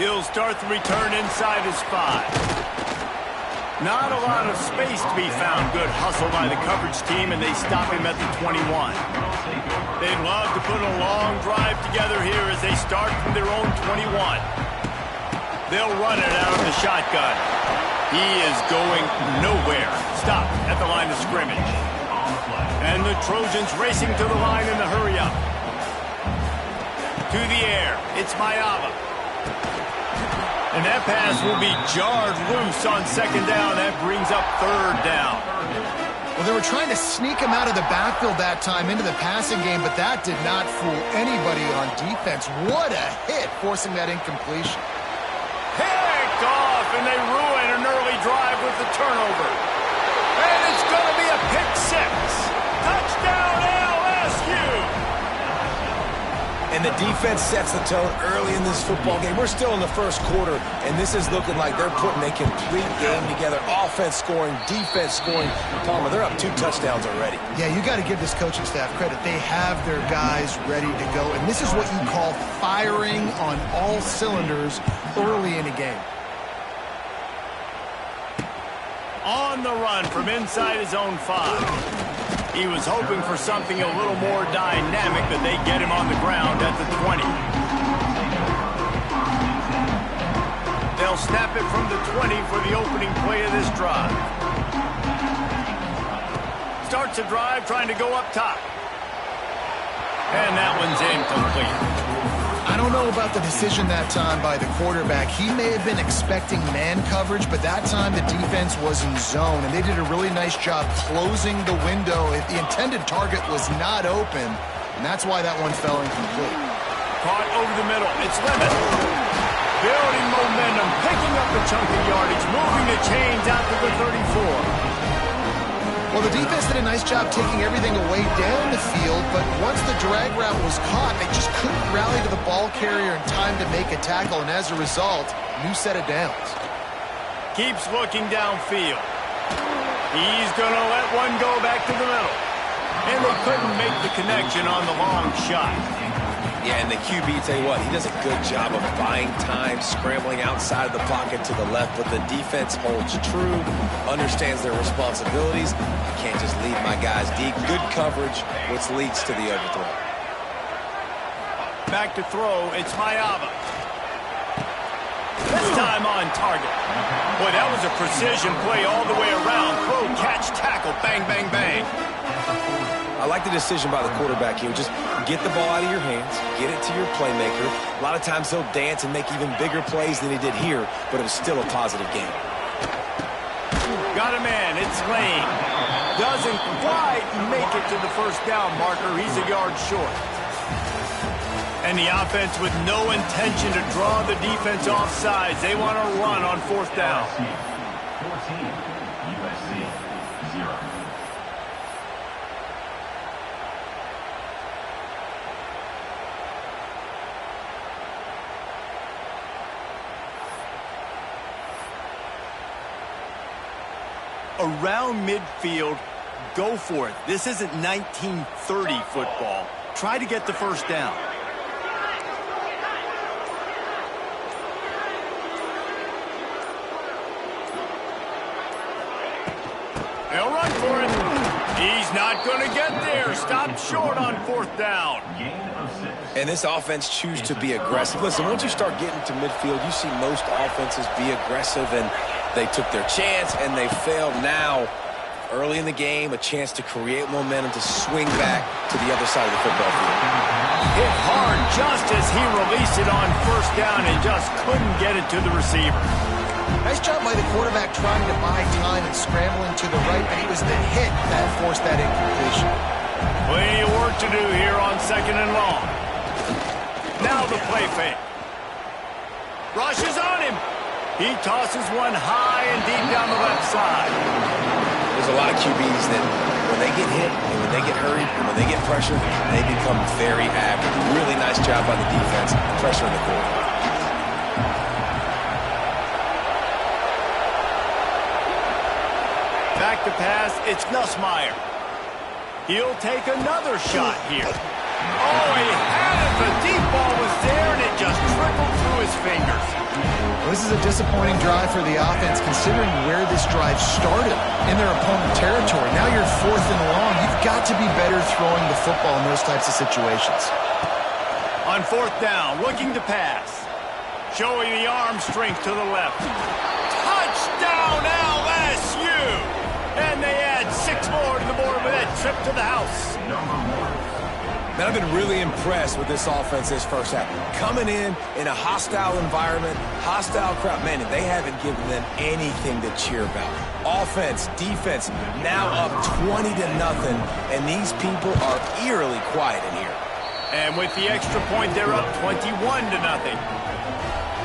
He'll start the return inside his 5. Not a lot of space to be found. Good hustle by the coverage team, and they stop him at the 21. They'd love to put a long drive together here as they start from their own 21. They'll run it out of the shotgun. He is going nowhere. Stop at the line of scrimmage. And the Trojans racing to the line in the hurry-up. To the air. It's Mayava. And that pass will be jarred loose on second down. That brings up third down. Well, they were trying to sneak him out of the backfield that time into the passing game, but that did not fool anybody on defense. What a hit, forcing that incompletion. Picked off, and they ruin an early drive with the turnover. And it's going to be a pick six. Touchdown, LSU! And the defense sets the tone early in this football game. We're still in the first quarter, and this is looking like they're putting a complete game together. Offense scoring, defense scoring. Palmer, they're up 2 touchdowns already. Yeah, you got to give this coaching staff credit. They have their guys ready to go, and this is what you call firing on all cylinders early in a game. On the run from inside his own 5. He was hoping for something a little more dynamic, but they get him on the ground at the 20. They'll snap it from the 20 for the opening play of this drive. Starts a drive trying to go up top. And that one's incomplete. I don't know about the decision that time by the quarterback. He may have been expecting man coverage, but that time the defense was in zone, and they did a really nice job closing the window if the intended target was not open, and that's why that one fell incomplete. Caught over the middle. It's Lemon. Building momentum, picking up a chunk of yardage, moving the chains out to the 34. Well, the defense did a nice job taking everything away down the field, but once the drag route was caught, they just couldn't rally to the ball carrier in time to make a tackle, and as a result, new set of downs. Keeps looking downfield. He's going to let one go back to the middle. And they couldn't make the connection on the long shot. Yeah, and the QB, tell you what, he does a good job of buying time, scrambling outside the pocket to the left, but the defense holds true, understands their responsibilities. You can't just leave my guys deep. Good coverage, which leads to the overthrow. Back to throw, it's Mayava. This time on target. Boy, that was a precision play all the way around. Throw, catch, tackle, bang, bang, bang. I like the decision by the quarterback here. Just get the ball out of your hands, get it to your playmaker. A lot of times he'll dance and make even bigger plays than he did here, but it was still a positive game. Got a man, it's Lane. Doesn't quite make it to the first down marker. He's a yard short. And the offense with no intention to draw the defense off sides. They want to run on 4th down. 14, USC 0. Around midfield, go for it. This isn't 1930 football. Try to get the first down. They'll run for it. He's not going to get there. Stopped short on 4th down. Gain of 6. And this offense choose to be aggressive. Listen, once you start getting to midfield, you see most offenses be aggressive, and they took their chance, and they failed. Now, early in the game, a chance to create momentum to swing back to the other side of the football field. Hit hard just as he released it on 1st down and just couldn't get it to the receiver. Nice job by the quarterback trying to buy time and scrambling to the right, but it was the hit that forced that incompletion. Plenty of work to do here on 2nd and long. Now the play fake. Rushes on him. He tosses one high and deep down the left side. There's a lot of QBs that when they get hit and when they get hurried and when they get pressured, they become very average. Really nice job by the defense, pressure in the quarterback. Back to pass, it's Nussmeier. He'll take another shot here. Oh, he had it. The deep ball was there, and it just trickled through his fingers. Well, this is a disappointing drive for the offense, considering where this drive started in their opponent territory. Now you're 4th and long. You've got to be better throwing the football in those types of situations. On 4th down, looking to pass. Showing the arm strength to the left. Touchdown, LSU! And they add 6 more to the board with that trip to the house. Number 1. Man, I've been really impressed with this offense this first half. Coming in a hostile environment, hostile crowd, man, they haven't given them anything to cheer about. Offense, defense, now up 20-0, and these people are eerily quiet in here. And with the extra point, they're up 21-0.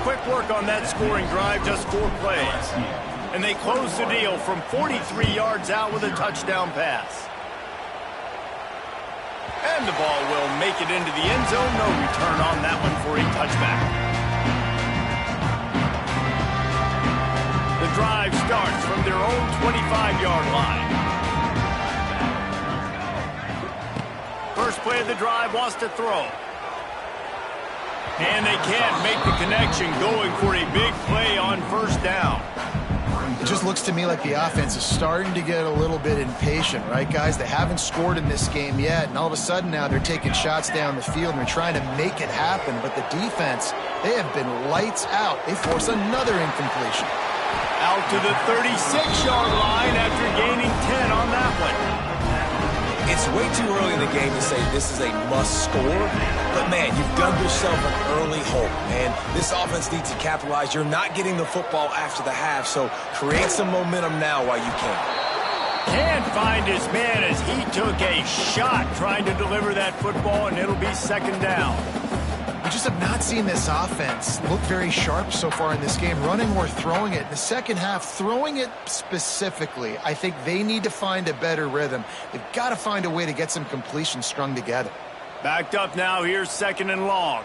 Quick work on that scoring drive, just 4 plays. And they close the deal from 43 yards out with a touchdown pass. And the ball will make it into the end zone. No return on that one for a touchback. The drive starts from their own 25-yard line. First play of the drive, wants to throw. And they can't make the connection, going for a big play on first down. It just looks to me like the offense is starting to get a little bit impatient, right, guys? They haven't scored in this game yet, and all of a sudden now they're taking shots down the field and they're trying to make it happen. But the defense, they have been lights out. They force another incompletion. Out to the 36-yard line after gaining 10 on that one. It's way too early in the game to say this is a must score, but man, you've dug yourself an early hole, and this offense needs to capitalize. You're not getting the football after the half, so create some momentum now while you can. Can't find his man as he took a shot trying to deliver that football, and it'll be second down. We just have not seen this offense look very sharp so far in this game, running or throwing it. In the second half, throwing it specifically, I think they need to find a better rhythm. They've got to find a way to get some completions strung together. Backed up now, here's second and long.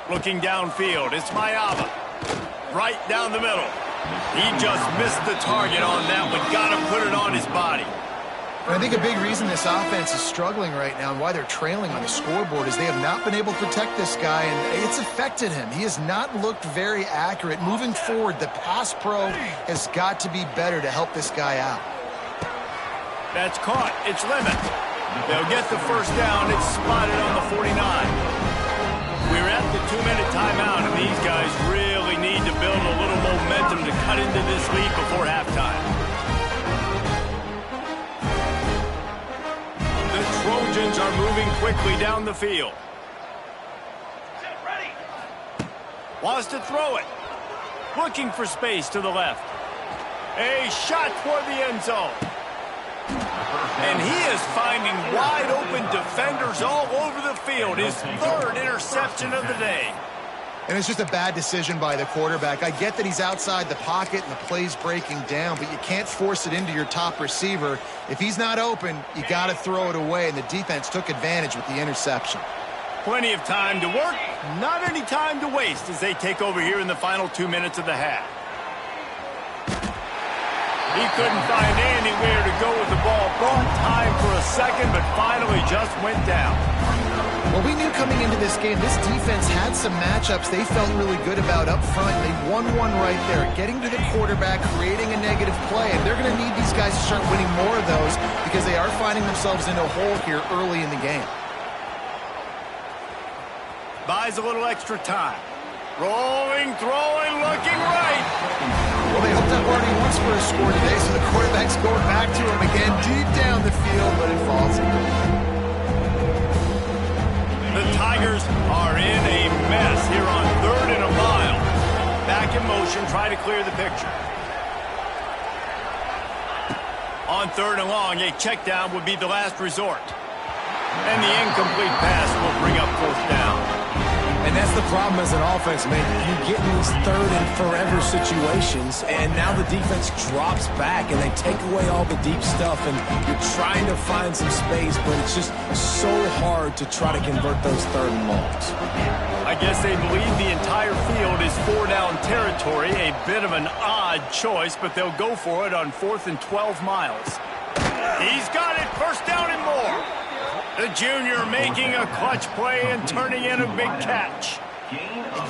Looking downfield, it's Mayava. Right down the middle. He just missed the target on that one. Got to put it on his body. And I think a big reason this offense is struggling right now and why they're trailing on the scoreboard is they have not been able to protect this guy, and it's affected him. He has not looked very accurate. Moving forward, the pass pro has got to be better to help this guy out. That's caught. It's Lemon. They'll get the first down. It's spotted on the 49. We're at the 2-minute timeout, and these guys really need to build a little momentum to cut into this lead before halftime. Trojans are moving quickly down the field. Wants to throw it. Looking for space to the left. A shot toward the end zone. And he is finding wide open defenders all over the field. His third interception of the day. And it's just a bad decision by the quarterback. I get that he's outside the pocket and the play's breaking down, but you can't force it into your top receiver. If he's not open, you got to throw it away, and the defense took advantage with the interception. Plenty of time to work, not any time to waste as they take over here in the final 2 minutes of the half. He couldn't find anywhere to go with the ball. Bought time for a second, but finally just went down. Well, we knew coming into this game, this defense had some matchups they felt really good about up front. They won one right there, getting to the quarterback, creating a negative play. And they're going to need these guys to start winning more of those because they are finding themselves in a hole here early in the game. Buys a little extra time. Rolling, throwing, looking right. Well, they hooked up already once for a score today, so the quarterback's going back to him again deep down the field, but it falls incomplete. The Tigers are in a mess here on 3rd and a mile. Back in motion, try to clear the picture. On 3rd and long, a check down would be the last resort. And the incomplete pass will bring up 4th down. And that's the problem as an offense, man. You get in these 3rd and forever situations, and now the defense drops back, and they take away all the deep stuff, and you're trying to find some space, but it's just so hard to try to convert those 3rd and longs. I guess they believe the entire field is 4-down territory, a bit of an odd choice, but they'll go for it on 4th and 12 miles. He's got it, 1st down and more. The junior making a clutch play and turning in a big catch.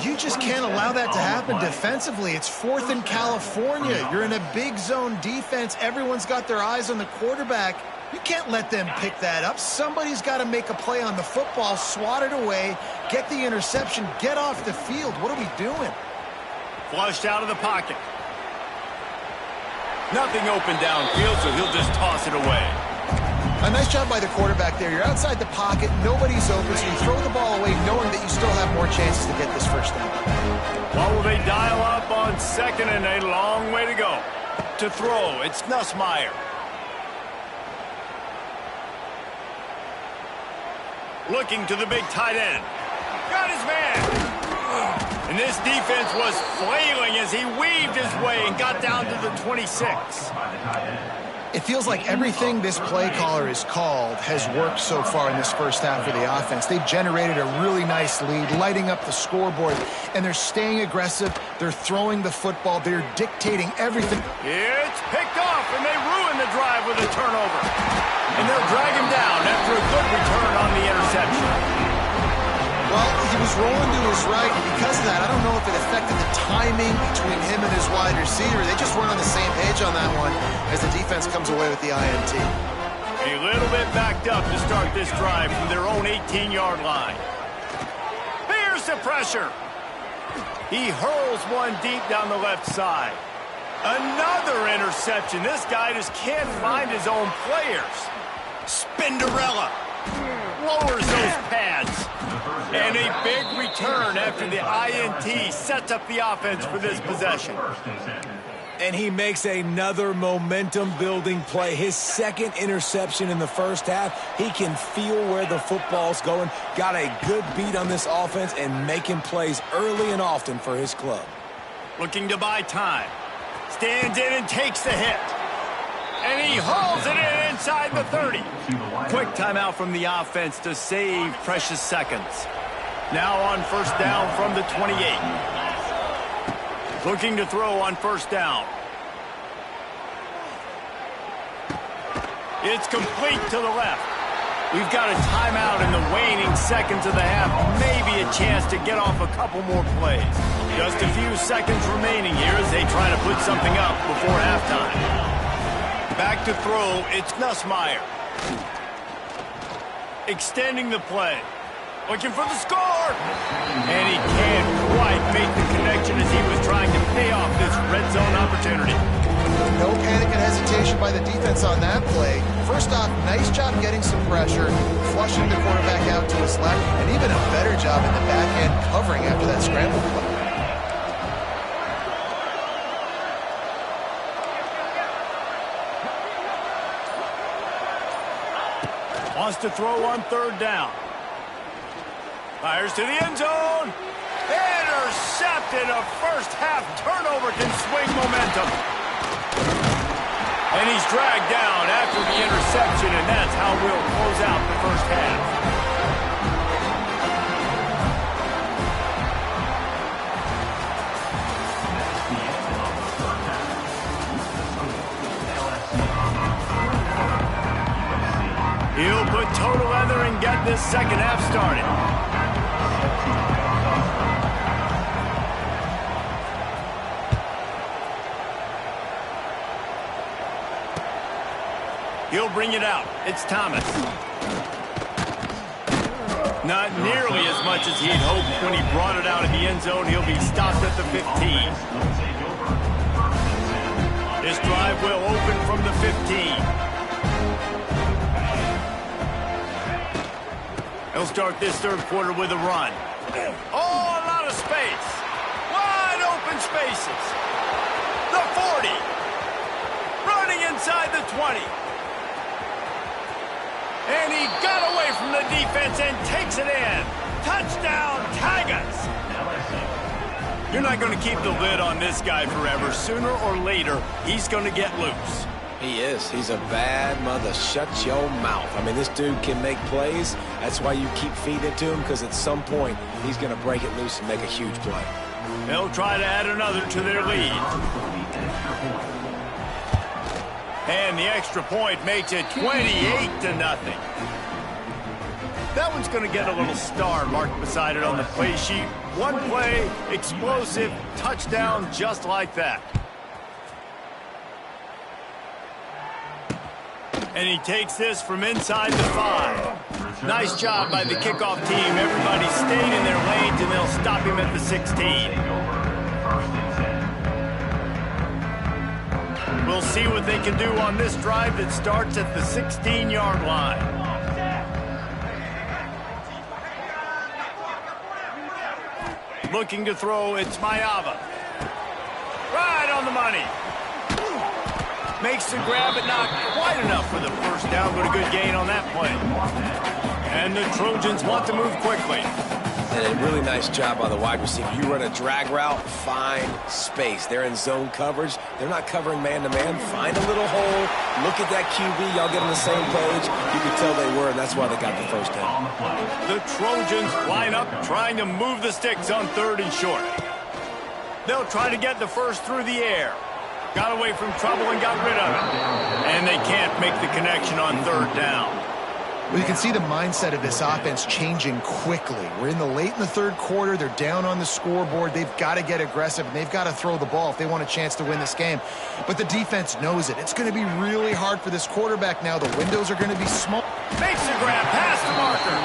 You just can't allow that to happen defensively. It's 4th in California. You're in a big zone defense. Everyone's got their eyes on the quarterback. You can't let them pick that up. Somebody's got to make a play on the football, swat it away, get the interception, get off the field. What are we doing? Flushed out of the pocket. Nothing open downfield, so he'll just toss it away. A nice job by the quarterback there. You're outside the pocket, nobody's open, so you throw the ball away knowing that you still have more chances to get this first down. What will they dial up on 2nd and a long way to go? To throw, it's Nussmeier. Looking to the big tight end. Got his man. And this defense was flailing as he weaved his way and got down to the 26. It feels like everything this play caller has called has worked so far in this first half for the offense. They've generated a really nice lead, lighting up the scoreboard, and they're staying aggressive. They're throwing the football. They're dictating everything. It's picked off, and they ruin the drive with a turnover. And they'll drag him down after a good return on the interception. Well, he was rolling to his right, and because of that, I don't know if it affected the timing between him and his wide receiver. They just weren't on the same page on that one as the defense comes away with the INT. A little bit backed up to start this drive from their own 18-yard line. Here's the pressure. He hurls one deep down the left side. Another interception. This guy just can't find his own players. Spinderella lowers those pads. And a big return after the INT sets up the offense for this possession. And he makes another momentum-building play. His second interception in the first half. He can feel where the football's going. Got a good beat on this offense and making plays early and often for his club. Looking to buy time. Stands in and takes the hit. And he hauls it in inside the 30. Quick timeout from the offense to save precious seconds. Now on first down from the 28. Looking to throw on first down. It's complete to the left. We've got a timeout in the waning seconds of the half. Maybe a chance to get off a couple more plays. Just a few seconds remaining here as they try to put something up before halftime. Back to throw, it's Nussmeier. Extending the play. Looking for the score! And he can't quite make the connection as he was trying to pay off this red zone opportunity. No panic and hesitation by the defense on that play. First off, nice job getting some pressure, flushing the quarterback out to his left, and even a better job in the back end covering after that scramble play. Wants to throw on third down. Fires to the end zone. Intercepted. A first half turnover can swing momentum. And he's dragged down after the interception, and that's how we'll close out the first half. He'll put toe to leather and get this second half started. He'll bring it out. It's Thomas. Not nearly as much as he had hoped when he brought it out of the end zone. He'll be stopped at the 15. This drive will open from the 15. He'll start this third quarter with a run. Oh, a lot of space. Wide open spaces. The 40. Running inside the 20. And he got away from the defense and takes it in. Touchdown, Tigers. You're not going to keep the lid on this guy forever. Sooner or later, he's going to get loose. He is. He's a bad mother. Shut your mouth. I mean, this dude can make plays. That's why you keep feeding it to him, because at some point, he's going to break it loose and make a huge play. They'll try to add another to their lead. And the extra point makes it 28-0. That one's going to get a little star marked beside it on the play sheet. One play, explosive, touchdown just like that. And he takes this from inside the 5. Nice job by the kickoff team. Everybody stayed in their lanes, and they'll stop him at the 16. We'll see what they can do on this drive that starts at the 16-yard line. Looking to throw, it's Mayava. Right on the money. Makes the grab, but not quite enough for the first down, but a good gain on that play. And the Trojans want to move quickly. And a really nice job by the wide receiver. You run a drag route, find space. They're in zone coverage. They're not covering man-to-man. Find a little hole. Look at that QB. Y'all get on the same page. You can tell they were, and that's why they got the first down. The Trojans line up, trying to move the sticks on 3rd and short. They'll try to get the first through the air. Got away from trouble and got rid of it. And they can't make the connection on 3rd down. Well, you can see the mindset of this offense changing quickly. We're in the late in the 3rd quarter. They're down on the scoreboard. They've got to get aggressive, and they've got to throw the ball if they want a chance to win this game. But the defense knows it. It's going to be really hard for this quarterback now. The windows are going to be small. Makes the grab past the marker.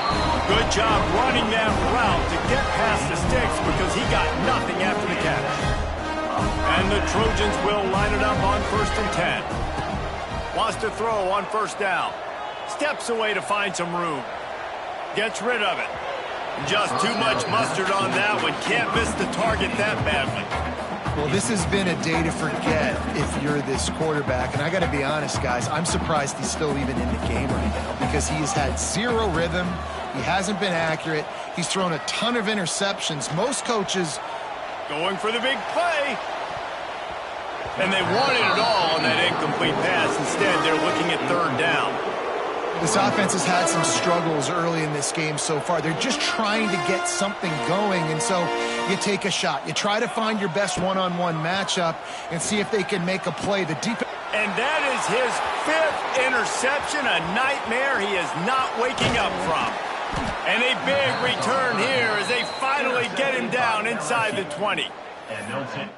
Good job running that route to get past the sticks because he got nothing after the catch. And the Trojans will line it up on 1st and 10. Wants to throw on 1st down. Steps away to find some room. Gets rid of it. Just too much mustard on that one. Can't miss the target that badly. Well, this has been a day to forget if you're this quarterback. And I got to be honest, guys, I'm surprised he's still even in the game right now because he has had zero rhythm. He hasn't been accurate. He's thrown a ton of interceptions. Most coaches going for the big play. And they wanted it all on that incomplete pass. Instead, they're looking at 3rd down. This offense has had some struggles early in this game so far. They're just trying to get something going, and so you take a shot. You try to find your best one-on-one matchup and see if they can make a play. The deep. And that is his 5th interception, a nightmare he is not waking up from. And a big return here as they finally get him down inside the 20. And they'll take.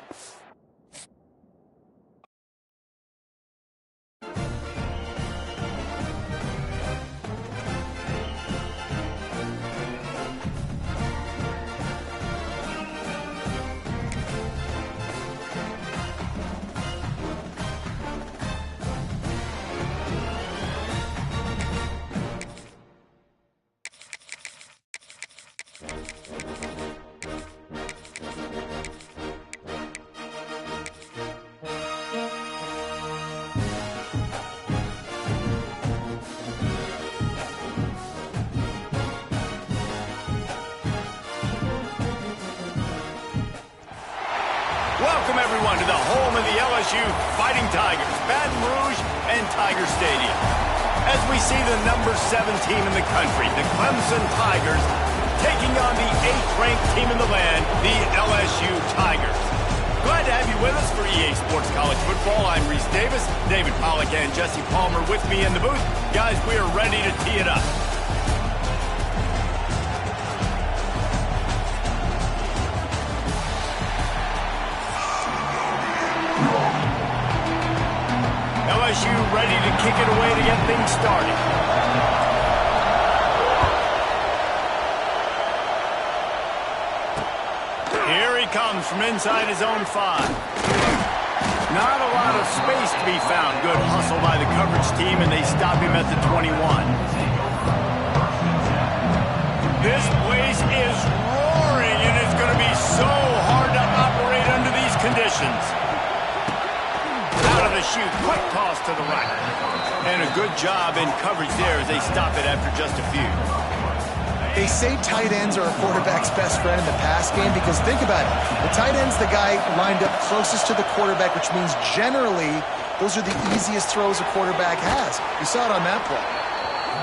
Welcome, everyone, to the home of the LSU Fighting Tigers, Baton Rouge and Tiger Stadium. As we see the number 7 team in the country, the Clemson Tigers, taking on the 8th-ranked team in the land, the LSU Tigers. Glad to have you with us for EA Sports College Football. I'm Reese Davis, David Pollack and Jesse Palmer with me in the booth. Guys, we are ready to tee it up. LSU ready to kick it away to get things started. Here he comes from inside his own 5. Not a lot of space to be found. Good hustle by the coverage team, and they stop him at the 21. This place is roaring, and it's going to be so hard to operate under these conditions. Out of the chute, quick toss to the right. And a good job in coverage there as they stop it after just a few. They say tight ends are a quarterback's best friend in the pass game because think about it. The tight end's the guy lined up closest to the quarterback, which means generally those are the easiest throws a quarterback has. You saw it on that play.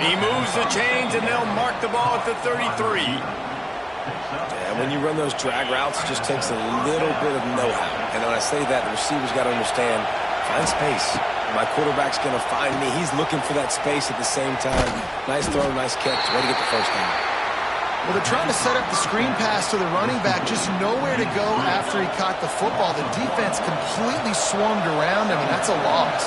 He moves the chains, and they'll mark the ball at the 33. Yeah, when you run those drag routes, it just takes a little bit of know-how. And when I say that, the receiver's got to understand, find space. My quarterback's going to find me. He's looking for that space at the same time. Nice throw, nice catch. Way to get the first down. Well, they're trying to set up the screen pass to the running back, just nowhere to go after he caught the football. The defense completely swarmed around him, and that's a loss.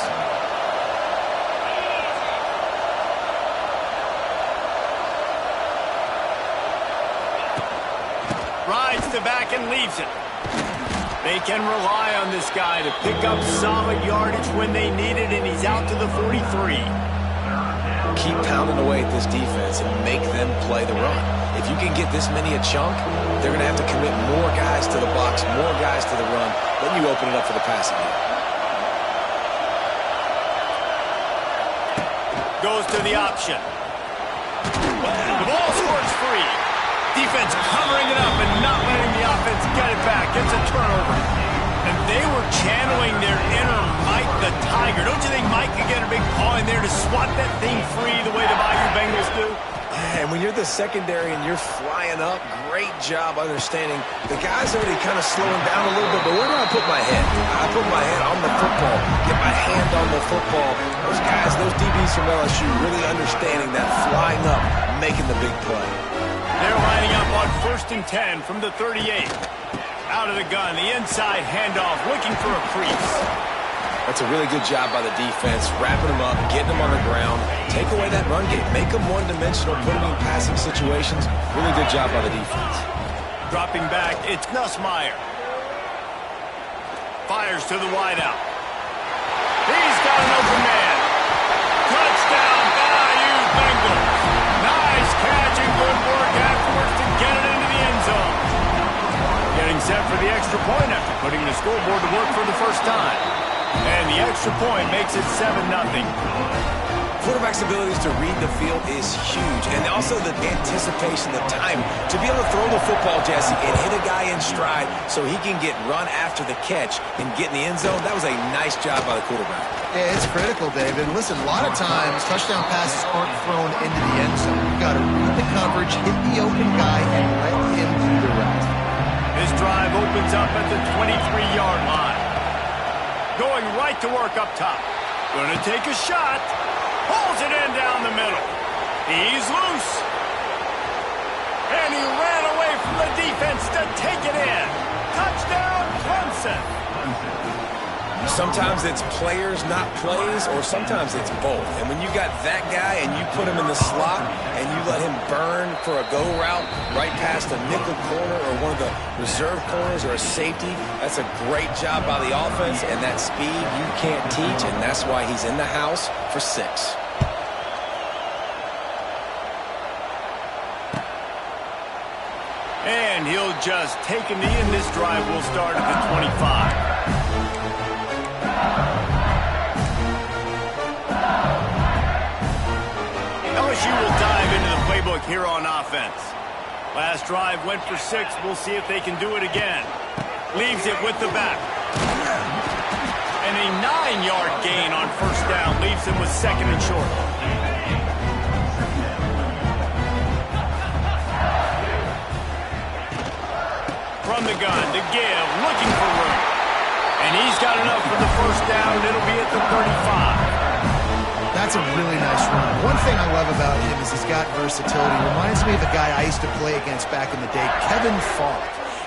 Rides the back and leaves it. They can rely on this guy to pick up solid yardage when they need it, and he's out to the 43. Keep pounding away at this defense and make them play the run. If you can get this many a chunk, they're going to have to commit more guys to the box, more guys to the run. Then you open it up for the passing game. Goes to the option. The ball squirts free. Defense covering it up and not letting the offense get it back. It's a turnover. And they were channeling their inner Mike the Tiger. Don't you think Mike could get a big paw in there to swat that thing free the way the Bayou Bengals do? And when you're the secondary and you're flying up, great job understanding the guy's already kind of slowing down a little bit, but where do I put my head? I put my head on the football, get my hand on the football. Those guys, those DBs from LSU really understanding that flying up, making the big play. They're lining up on 1st and 10 from the 38. Out of the gun, the inside handoff, looking for a crease. That's a really good job by the defense, wrapping them up, getting them on the ground, take away that run game, make them one-dimensional, put them in passing situations. Really good job by the defense. Dropping back, it's Nussmeier. Fires to the wideout. He's got an open man. Touchdown, Bayou Bengals. Nice catch and good work afterwards to get it into the end zone. Getting set for the extra point after putting the scoreboard to work for the first time. And the extra point makes it 7-0. Quarterback's abilities to read the field is huge, and also the anticipation, the time to be able to throw the football, Jesse, and hit a guy in stride so he can get run after the catch and get in the end zone. That was a nice job by the quarterback. Yeah, it's critical, David. Listen, a lot of times touchdown passes aren't thrown into the end zone. You got to read the coverage, hit the open guy, and let him do the rest. This drive opens up at the 23-yard line. Going right to work up top. Gonna take a shot. Pulls it in down the middle. He's loose. And he ran away from the defense to take it in. Touchdown, Clemson. Sometimes it's players, not plays, or sometimes it's both. And when you got that guy and you put him in the slot and you let him burn for a go route right past a nickel corner or one of the reserve corners or a safety, that's a great job by the offense, and that speed you can't teach, and that's why he's in the house for 6. And he'll just take a knee, and this drive will start at the 25. LSU will dive into the playbook here on offense. Last drive went for 6. We'll see if they can do it again. Leaves it with the back. And a 9-yard gain on 1st down leaves him with 2nd and short. From the gun to give, looking for room. And he's got enough for the 1st down. It'll be at the 35. That's a really nice run. One thing I love about him is he's got versatility. Reminds me of a guy I used to play against back in the day, Kevin Falk.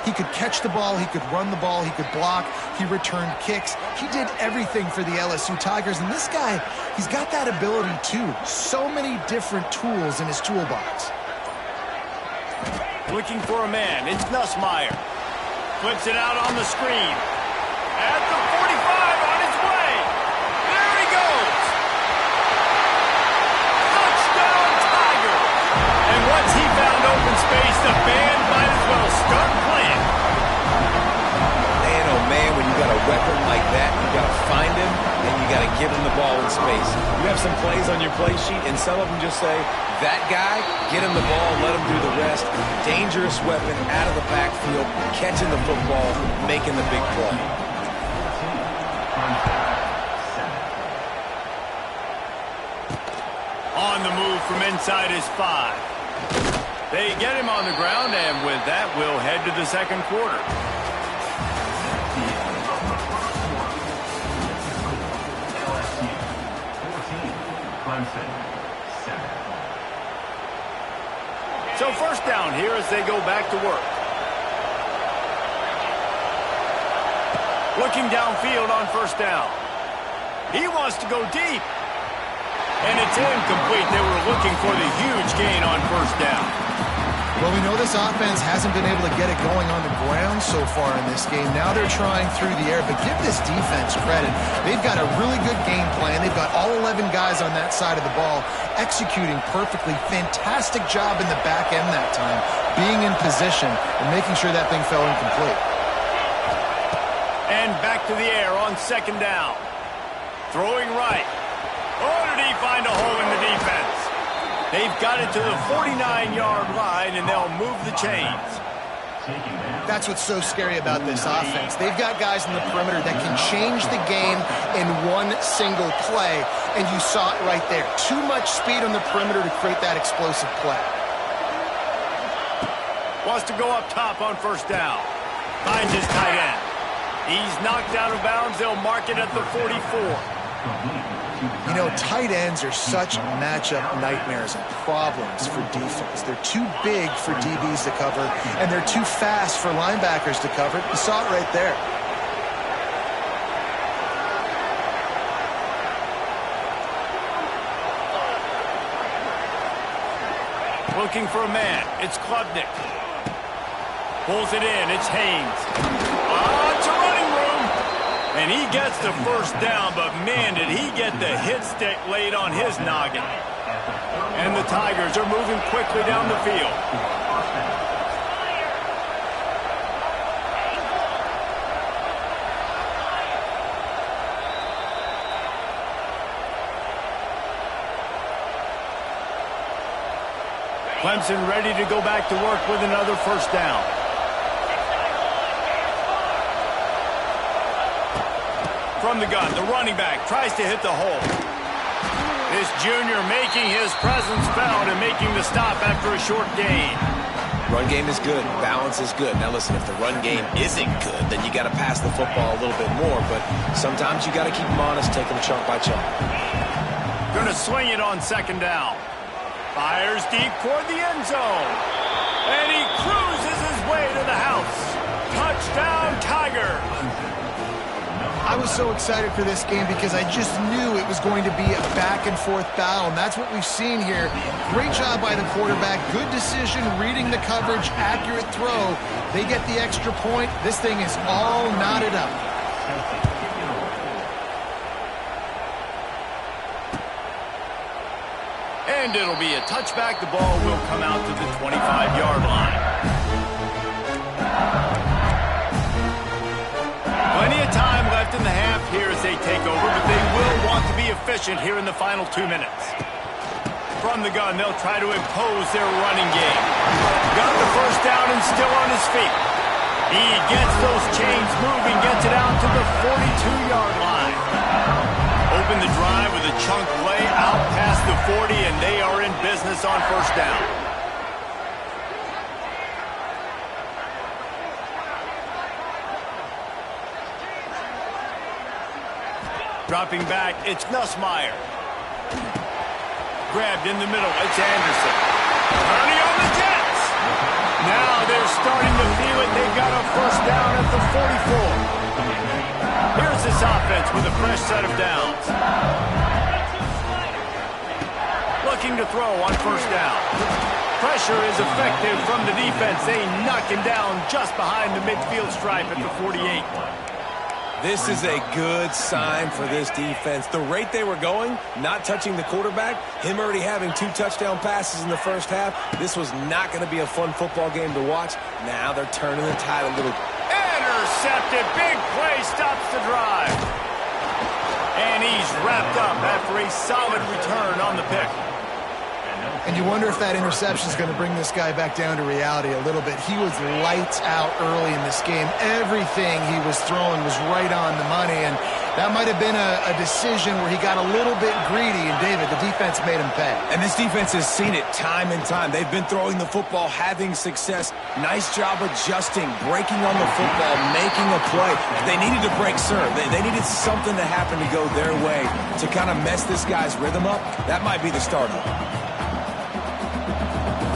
He could catch the ball, he could run the ball, he could block, he returned kicks. He did everything for the LSU Tigers, and this guy, he's got that ability too. So many different tools in his toolbox. Looking for a man, it's Nussmeier. Flips it out on the screen. At the 45, on his way. There he goes. Touchdown, Tiger. And once he found open space, the band might as well start playing. Man, oh man, when you got a weapon like that, you got to find him, and you got to give him the ball in space. You have some plays on your play sheet, and some of them just say, that guy, get him the ball, let him do the rest. Dangerous weapon out of the backfield, catching the football, making the big play. On the move from inside his 5. They get him on the ground, and with that, we'll head to the 2nd quarter. So 1st down here as they go back to work. Looking downfield on 1st down. He wants to go deep. And it's incomplete. They were looking for the huge gain on 1st down. Well, we know this offense hasn't been able to get it going on the ground so far in this game. Now they're trying through the air, but give this defense credit. They've got a really good game plan. They've got all 11 guys on that side of the ball executing perfectly. Fantastic job in the back end that time, being in position and making sure that thing fell incomplete. And back to the air on second down. Throwing right. Oh, did he find a hole in the defense? They've got it to the 49-yard line, and they'll move the chains. That's what's so scary about this offense. They've got guys in the perimeter that can change the game in one single play, and you saw it right there. Too much speed on the perimeter to create that explosive play. Wants to go up top on first down. Finds his tight end. He's knocked out of bounds. They'll mark it at the 44. You know, tight ends are such matchup nightmares and problems for defense. They're too big for DBs to cover, and they're too fast for linebackers to cover. You saw it right there. Looking for a man. It's Klubnik. Pulls it in. It's Haynes. It's a running room. And he gets the first down, but man, did he get the hit stick laid on his noggin. And the Tigers are moving quickly down the field. Clemson ready to go back to work with another first down. From the gun, the running back tries to hit the hole. This junior making his presence felt and making the stop after a short gain. Run game is good. Balance is good. Now listen, if the run game isn't good, then you got to pass the football a little bit more. But sometimes you got to keep them honest, take them chunk by chunk. Going to swing it on second down. Fires deep toward the end zone. And he cruises his way to the house. Touchdown, Tiger. I was so excited for this game because I just knew it was going to be a back-and-forth battle, and that's what we've seen here. Great job by the quarterback. Good decision, reading the coverage, accurate throw. They get the extra point. This thing is all knotted up. And it'll be a touchback. The ball will come out to the 25-yard line. Plenty of time left in the half here as they take over, but they will want to be efficient here in the final 2 minutes. From the gun, they'll try to impose their running game. Got the first down and still on his feet. He gets those chains moving, gets it out to the 42-yard line. Open the drive with a chunk play out past the 40, and they are in business on first down. Dropping back, it's Nussmeier. Grabbed in the middle, it's Anderson. Turning on the Jets. Now they're starting to feel it. They've got a first down at the 44. Here's this offense with a fresh set of downs. Looking to throw on first down. Pressure is effective from the defense. They knock him down just behind the midfield stripe at the 48. This is a good sign for this defense. The rate they were going, not touching the quarterback, him already having 2 touchdown passes in the first half, this was not going to be a fun football game to watch. Now they're turning the tide a little. Intercepted. Big play stops the drive. And he's wrapped up after a solid return on the pick. And you wonder if that interception is going to bring this guy back down to reality a little bit. He was lights out early in this game. Everything he was throwing was right on the money, and that might have been a decision where he got a little bit greedy, and David, the defense made him pay. And this defense has seen it time and time. They've been throwing the football, having success. Nice job adjusting, breaking on the football, making a play. They needed to break serve. They needed something to happen to go their way to kind of mess this guy's rhythm up. That might be the start of it.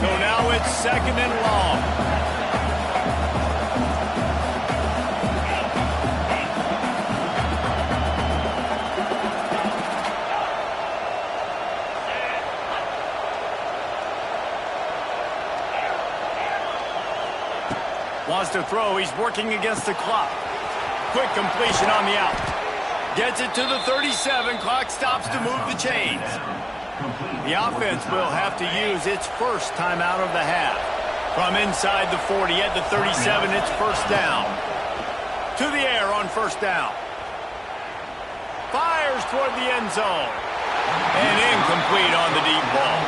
So now it's second and long. to throw. He's working against the clock. Quick completion on the out. Gets it to the 37. Clock stops to move the chains. The offense will have to use its first timeout of the half. From inside the 40 at the 37, it's first down. To the air on first down. Fires toward the end zone. And incomplete on the deep ball.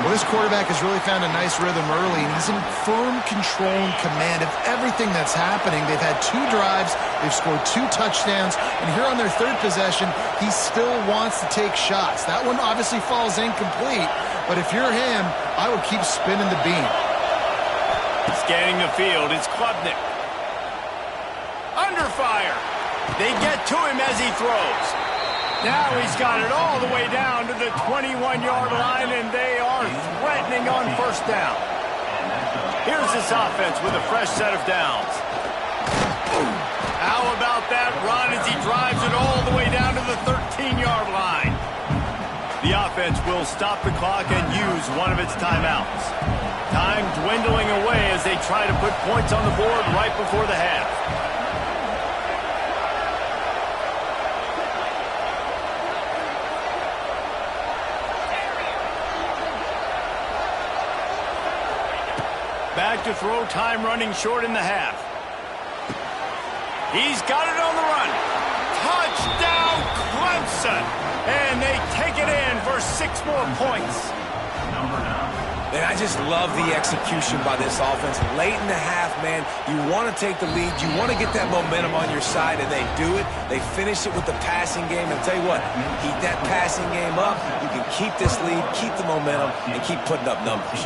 Well, this quarterback has really found a nice rhythm early, and he's in firm control and command of everything that's happening. They've had 2 drives, they've scored 2 touchdowns, and here on their 3rd possession, he still wants to take shots. That one obviously falls incomplete, but if you're him, I would keep spinning the beam. Scanning the field, it's Klubnik. Under fire. They get to him as he throws. Now he's got it all the way down to the 21-yard line, and they are threatening on first down. Here's this offense with a fresh set of downs. How about that run as he drives it all the way down to the 13-yard line? The offense will stop the clock and use one of its timeouts. Time dwindling away as they try to put points on the board right before the half. Back to throw, time running short in the half. He's got it on the run. Touchdown, Clemson! And they take it in for 6 more points. And I just love the execution by this offense. Late in the half, man, you want to take the lead. You want to get that momentum on your side, and they do it. They finish it with the passing game. And I'll tell you what, keep that passing game up. You can keep this lead, keep the momentum, and keep putting up numbers.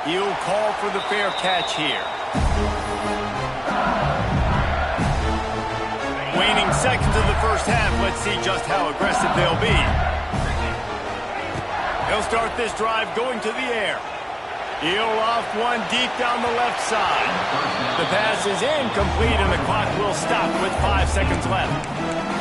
He'll call for the fair catch here. Waning seconds of the first half. Let's see just how aggressive they'll be. He'll start this drive going to the air. He'll off one deep down the left side. The pass is incomplete, and the clock will stop with 5 seconds left.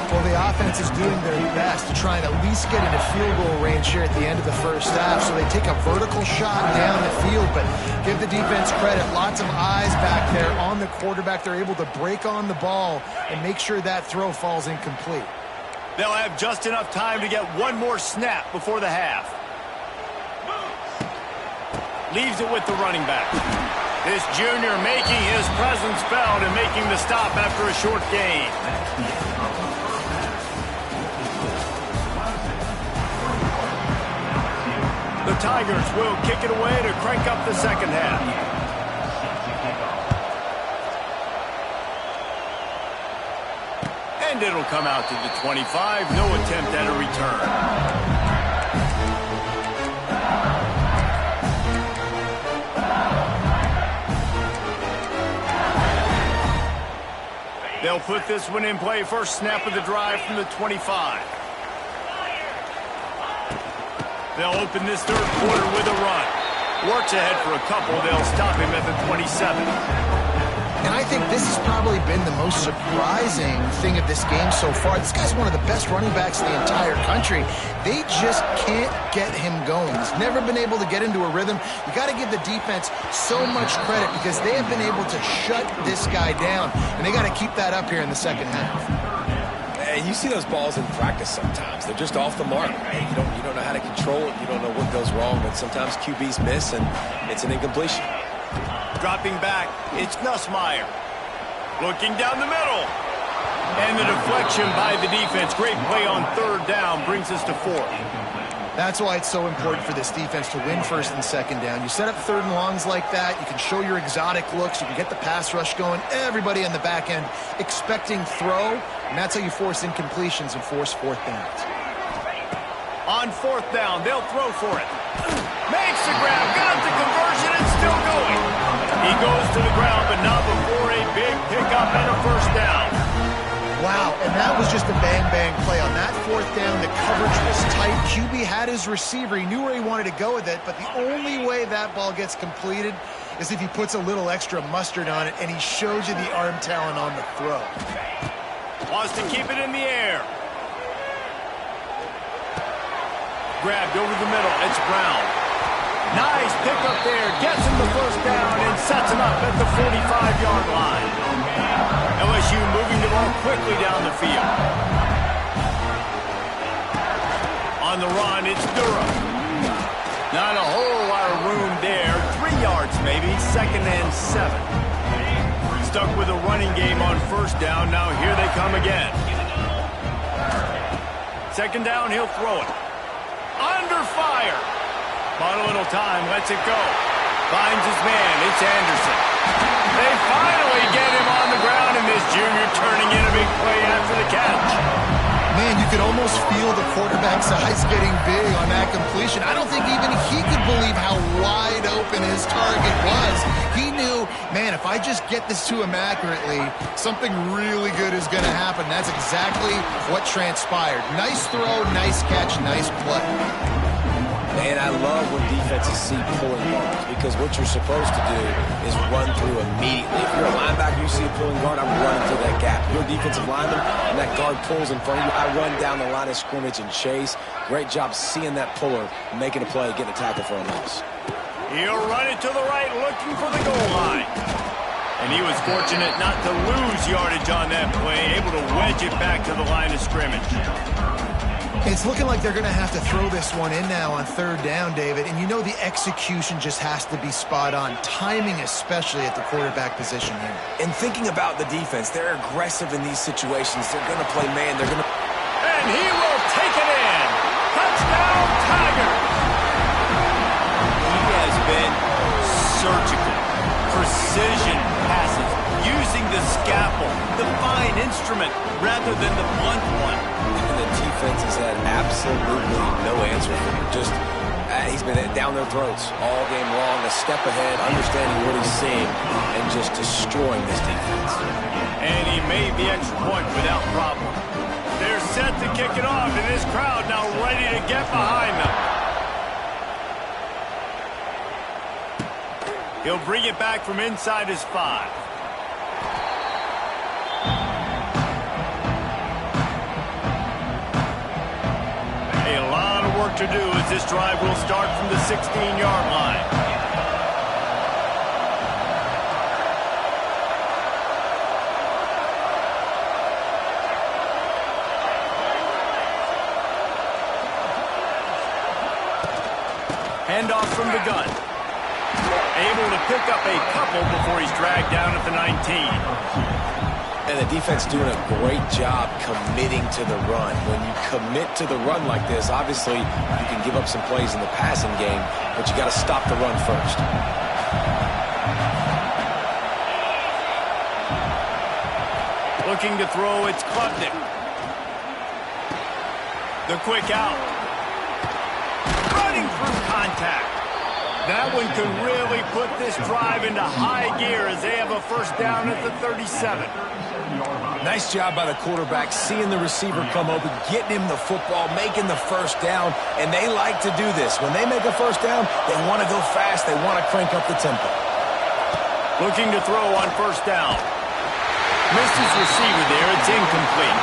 Well, the offense is doing their best to try and at least get into field goal range here at the end of the first half. So they take a vertical shot down the field, but give the defense credit. Lots of eyes back there on the quarterback. They're able to break on the ball and make sure that throw falls incomplete. They'll have just enough time to get one more snap before the half. Leaves it with the running back. This junior making his presence felt and making the stop after a short gain. The Tigers will kick it away to crank up the second half. And it'll come out to the 25. No attempt at a return. They'll put this one in play. First snap of the drive from the 25. They'll open this third quarter with a run. Works ahead for a couple. They'll stop him at the 27. And I think this has probably been the most surprising thing of this game so far. This guy's one of the best running backs in the entire country. They just can't get him going. He's never been able to get into a rhythm. You got to give the defense so much credit because they have been able to shut this guy down, and they got to keep that up here in the second half. And you see those balls in practice sometimes. They're just off the mark. You don't know how to control it. You don't know what goes wrong, but sometimes QBs miss, and it's an incompletion. Dropping back, it's Nussmeier. Looking down the middle. And the deflection by the defense. Great play on third down brings us to 4th. That's why it's so important for this defense to win first and second down. You set up third and longs like that. You can show your exotic looks. You can get the pass rush going. Everybody on the back end expecting throw. And that's how you force incompletions and force fourth downs. On 4th down, they'll throw for it. Makes the grab. Got the conversion. It's still going. He goes to the ground, but not before a big pickup and a first down. Wow, and that was just a bang-bang play. On that 4th down, the coverage was tight. QB had his receiver. He knew where he wanted to go with it, but the only way that ball gets completed is if he puts a little extra mustard on it, and he shows you the arm talent on the throw. Wants to keep it in the air. Grabbed over the middle. It's Brown. Nice pickup there. Gets him the first down and sets him up at the 45-yard line. LSU moving the ball quickly down the field. On the run, it's Durham. Not a whole lot of room there. 3 yards maybe. 2nd and 7. Stuck with a running game on first down. Now here they come again. 2nd down, he'll throw it. Under fire. Bought a little time, lets it go. Finds his man, it's Anderson. They finally get him on the ground, and this junior turning in a big play after the catch. Man, you could almost feel the quarterback's eyes getting big on that completion. I don't think even he could believe how wide open his target was. He knew, man, if I just get this to him accurately, something really good is going to happen. That's exactly what transpired. Nice throw, nice catch, nice play. Man, I love when defenses see pulling guards because what you're supposed to do is run through immediately. If you're a linebacker, you see a pulling guard, I'm running through that gap. If you're a defensive lineman and that guard pulls in front of you, I run down the line of scrimmage and chase. Great job seeing that puller, making a play, getting a tackle for a loss. He'll run it to the right, looking for the goal line. And he was fortunate not to lose yardage on that play, able to wedge it back to the line of scrimmage. It's looking like they're going to have to throw this one in now on 3rd down, David. And you know the execution just has to be spot on. Timing especially at the quarterback position here. And thinking about the defense, they're aggressive in these situations. They're going to play man. They're going to... And he will take it in. Touchdown, Tigers. He has been surgical. Precision passes. Using the scalpel, the fine instrument, rather than the blunt one. The defense has had absolutely no answer for him. Just, he's been down their throats all game long, a step ahead, understanding what he's seeing, and just destroying this defense. And he made the extra point without problem. They're set to kick it off, and this crowd now ready to get behind them. He'll bring it back from inside his 5. Work to do as this drive will start from the 16-yard line. Handoff from the gun. Able to pick up a couple before he's dragged down at the 19. And the defense doing a great job committing to the run. When you commit to the run like this, obviously you can give up some plays in the passing game, but you got to stop the run first. Looking to throw, it's Klubnik. The quick out. Running through contact. That one could really put this drive into high gear as they have a first down at the 37. Nice job by the quarterback, seeing the receiver come open, getting him the football, making the first down, and they like to do this. When they make a first down, they want to go fast, they want to crank up the tempo. Looking to throw on first down. Missed his receiver there, it's incomplete.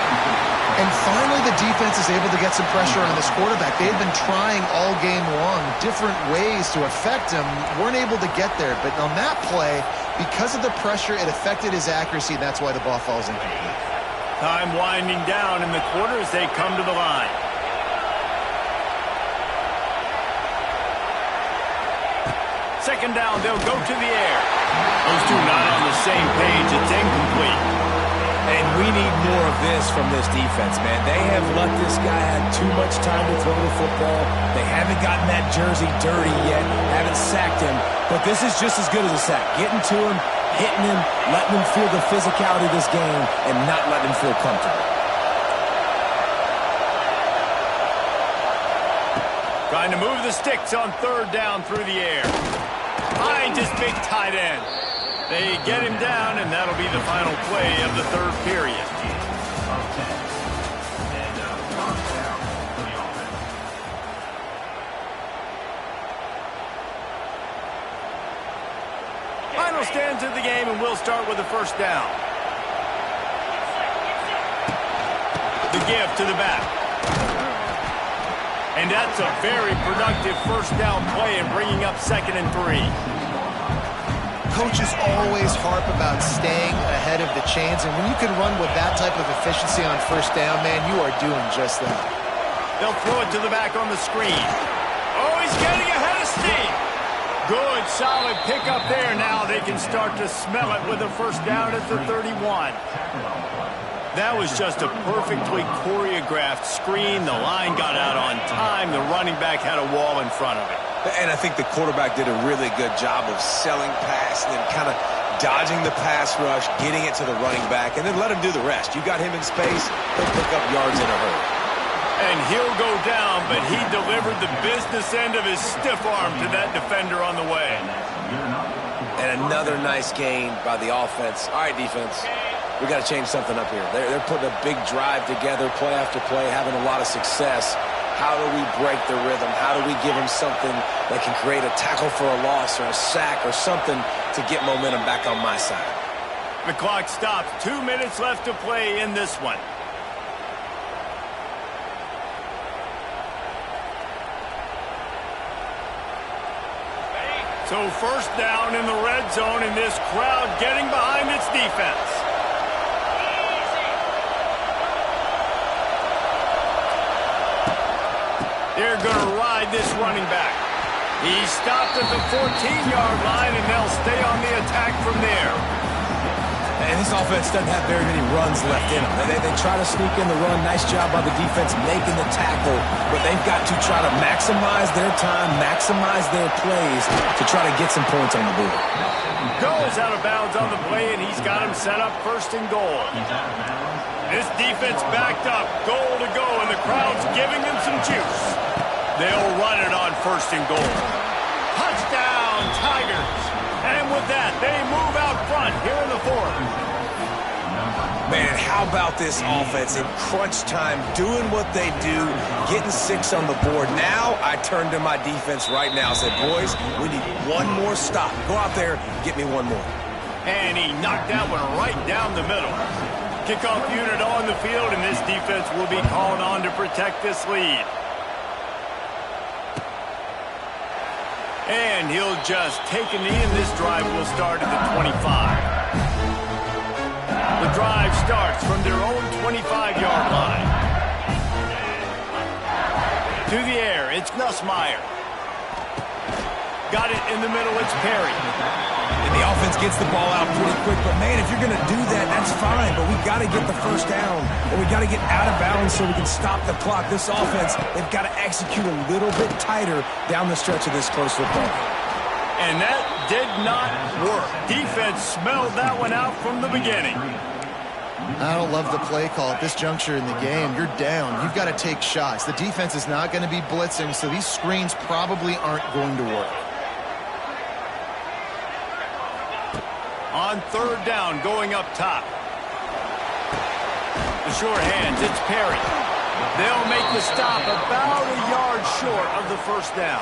And finally the defense is able to get some pressure on this quarterback. They've been trying all game long different ways to affect him, weren't able to get there. But on that play, because of the pressure, it affected his accuracy, and that's why the ball falls incomplete. Time winding down in the quarter as they come to the line. Second down, they'll go to the air. Those two not on the same page, it's incomplete. And we need more of this from this defense, man. They have let this guy have too much time to throw the football. They haven't gotten that jersey dirty yet, haven't sacked him. But this is just as good as a sack. Getting to him, hitting him, letting him feel the physicality of this game, and not letting him feel comfortable. Trying to move the sticks on third down through the air. Finds his big tight end. They get him down, and that'll be the final play of the third period. Final stands of the game, and we'll start with the first down. The give to the back. And that's a very productive first down play and bringing up 2nd and 3. Coaches always harp about staying ahead of the chains, and when you can run with that type of efficiency on first down, man, you are doing just that. They'll throw it to the back on the screen. Oh, he's getting ahead of steam. Good, solid pickup there. Now they can start to smell it with a first down at the 31. That was just a perfectly choreographed screen. The line got out on time. The running back had a wall in front of it. And I think the quarterback did a really good job of selling pass and then kind of dodging the pass rush, getting it to the running back, and then let him do the rest. You got him in space, he'll pick up yards in a hurry. And he'll go down, but he delivered the business end of his stiff arm to that defender on the way. And another nice gain by the offense. All right, defense, we got to change something up here. They're putting a big drive together, play after play, having a lot of success. How do we break the rhythm? How do we give them something that can create a tackle for a loss or a sack or something to get momentum back on my side? The clock stops. 2 minutes left to play in this one. So first down in the red zone, and this crowd getting behind its defense. They're going to ride this running back. He stopped at the 14-yard line, and they'll stay on the attack from there. And this offense doesn't have very many runs left in them. They try to sneak in the run. Nice job by the defense making the tackle, but they've got to try to maximize their time, maximize their plays to try to get some points on the board. Goes out of bounds on the play, and he's got him set up 1st and goal. This defense backed up, goal to go, and the crowd's giving them some juice. They'll run it on 1st and goal. Touchdown, Tigers! And with that, they move out front here in the 4th. Man, how about this offense in crunch time, doing what they do, getting 6 on the board. Now I turn to my defense right now and said, boys, we need one more stop. Go out there, get me one more. And he knocked that one right down the middle. Kickoff unit on the field, and this defense will be called on to protect this lead. And he'll just take a knee, and this drive will start at the 25. The drive starts from their own 25-yard line. To the air, it's Nussmeier. Got it in the middle, it's Perry. And the offense gets the ball out pretty quick, but man, if you're going to do that, that's fine, but we got to get the first down, or we got to get out of bounds so we can stop the clock. This offense, they've got to execute a little bit tighter down the stretch of this close football. And that did not work. Defense smelled that one out from the beginning. I don't love the play call at this juncture in the game. You're down. You've got to take shots. The defense is not going to be blitzing, so these screens probably aren't going to work. On 3rd down, going up top. The short hands, it's Perry. They'll make the stop about a yard short of the first down.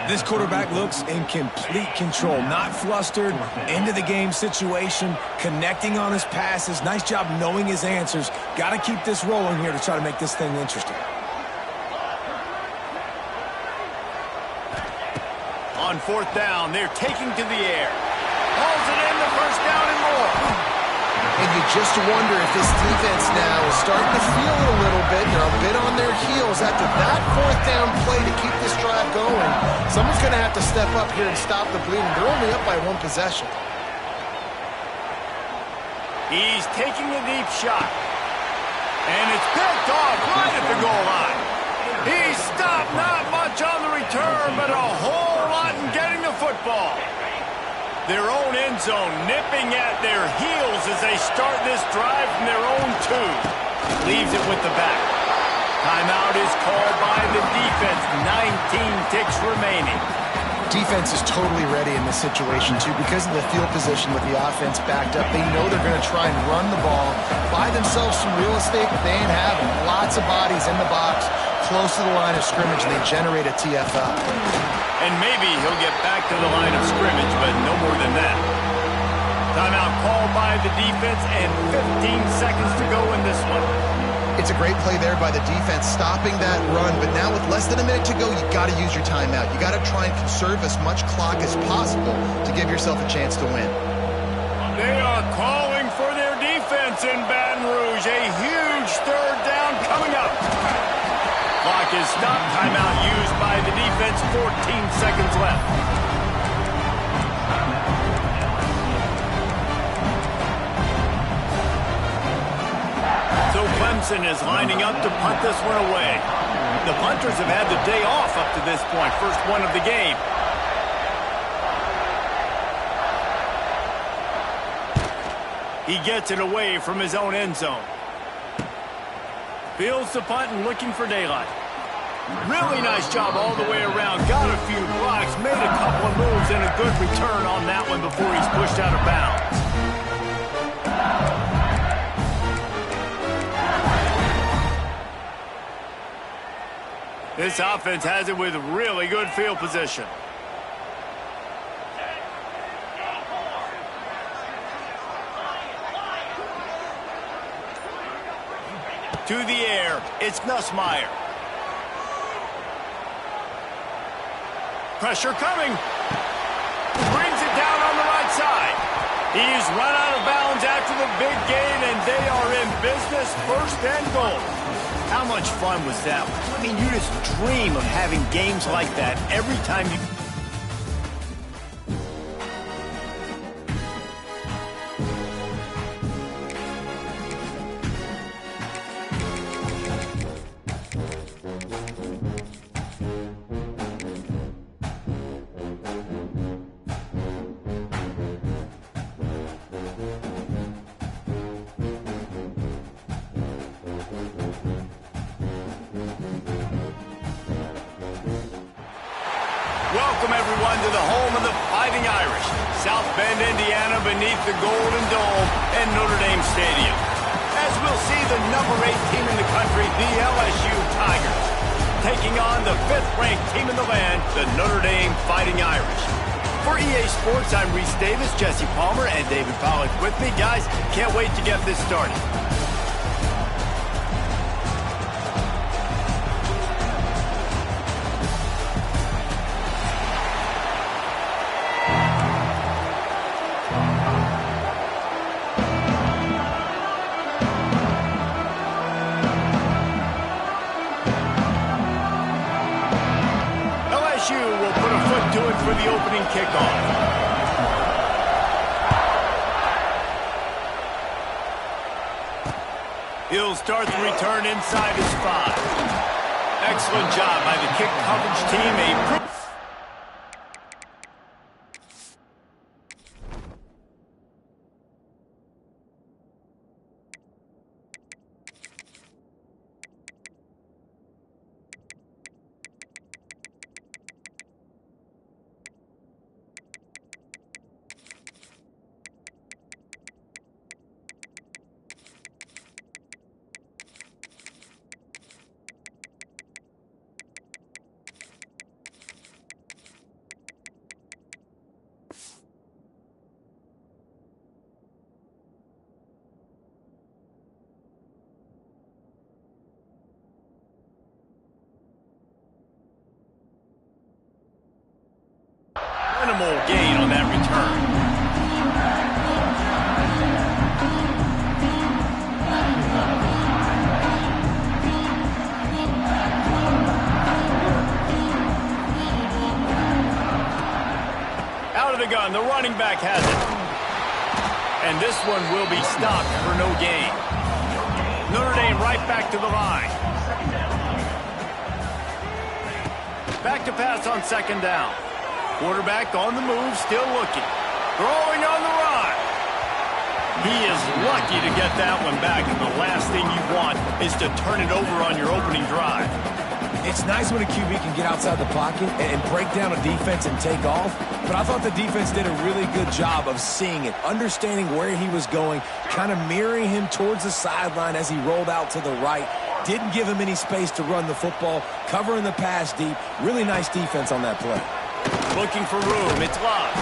This quarterback looks in complete control, not flustered, into the game situation, connecting on his passes. Nice job knowing his answers. Got to keep this rolling here to try to make this thing interesting. On 4th down, they're taking to the air. Hauls it in, the first down and more. And you just wonder if this defense now is starting to feel it a little bit. They're a bit on their heels after that 4th down play to keep this drive going. Someone's going to have to step up here and stop the bleeding. They're only up by 1 possession. He's taking a deep shot. And it's picked off right at the goal line. He stopped not much on the return, but a whole lot in getting the football. Their own end zone nipping at their heels as they start this drive from their own 2. Leaves it with the back. Timeout is called by the defense. 19 ticks remaining. Defense is totally ready in this situation, too, because of the field position with the offense backed up. They know they're going to try and run the ball, buy themselves some real estate that they ain't having. Lots of bodies in the box, close to the line of scrimmage, and they generate a TFL. And maybe he'll get back to the line of scrimmage, but no more than that. Timeout called by the defense, and 15 seconds to go in this one. It's That's a great play there by the defense, stopping that run. But now with less than a minute to go, you got to use your timeout. You got to try and conserve as much clock as possible to give yourself a chance to win. They are calling for their defense in Baton Rouge. A huge third down coming up. Clock is stopped. Timeout used by the defense. 14 seconds left. So Clemson is lining up to punt this one away. The punters have had the day off up to this point. First one of the game. He gets it away from his own end zone. Fields the punt and looking for daylight. Really nice job all the way around. Got a few blocks, made a couple of moves, and a good return on that one before he's pushed out of bounds. This offense has it with really good field position. To the air, it's Nussmeier. Pressure coming. Brings it down on the right side. He's run out of bounds after the big gain, and they are in business, first and goal. How much fun was that? I mean, you just dream of having games like that every time you... Welcome, everyone, to the home of the Fighting Irish. South Bend, Indiana, beneath the Golden Dome and Notre Dame Stadium. As we'll see the #8 team in the country, the LSU Tigers, taking on the 5th-ranked team in the land, the Notre Dame Fighting Irish. For EA Sports, I'm Reese Davis, Jesse Palmer, and David Pollack with me. Guys, can't wait to get this started. Will put a foot to it for the opening kickoff. He'll start the return inside his 5. Excellent job by the kick coverage team. Minimal gain on that return. Out of the gun, the running back has it. And this one will be stopped for no gain. Notre Dame right back to the line. Back to pass on 2nd down. Quarterback on the move, still looking. Throwing on the run. He is lucky to get that one back, and the last thing you want is to turn it over on your opening drive. It's nice when a QB can get outside the pocket and break down a defense and take off, but I thought the defense did a really good job of seeing it, understanding where he was going, kind of mirroring him towards the sideline as he rolled out to the right. Didn't give him any space to run the football, covering the pass deep. Really nice defense on that play. Looking for room. It's Love.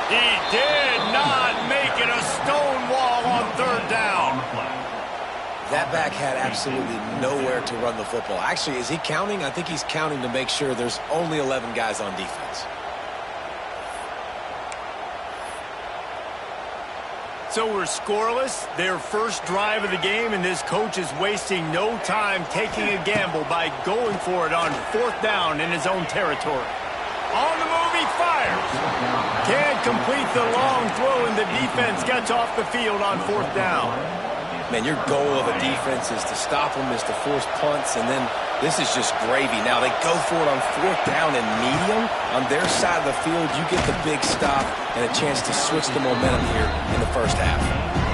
He did not make it a stone wall on 3rd down. That back had absolutely nowhere to run the football. Actually, is he counting? I think he's counting to make sure there's only 11 guys on defense. So we're scoreless, their first drive of the game, and this coach is wasting no time taking a gamble by going for it on 4th down in his own territory. On the move, he fires. Can't complete the long throw, and the defense gets off the field on 4th down. Man, your goal of a defense is to stop them, is to force punts, and then this is just gravy. Now they go for it on 4th down and medium. On their side of the field, you get the big stop and a chance to switch the momentum here in the first half.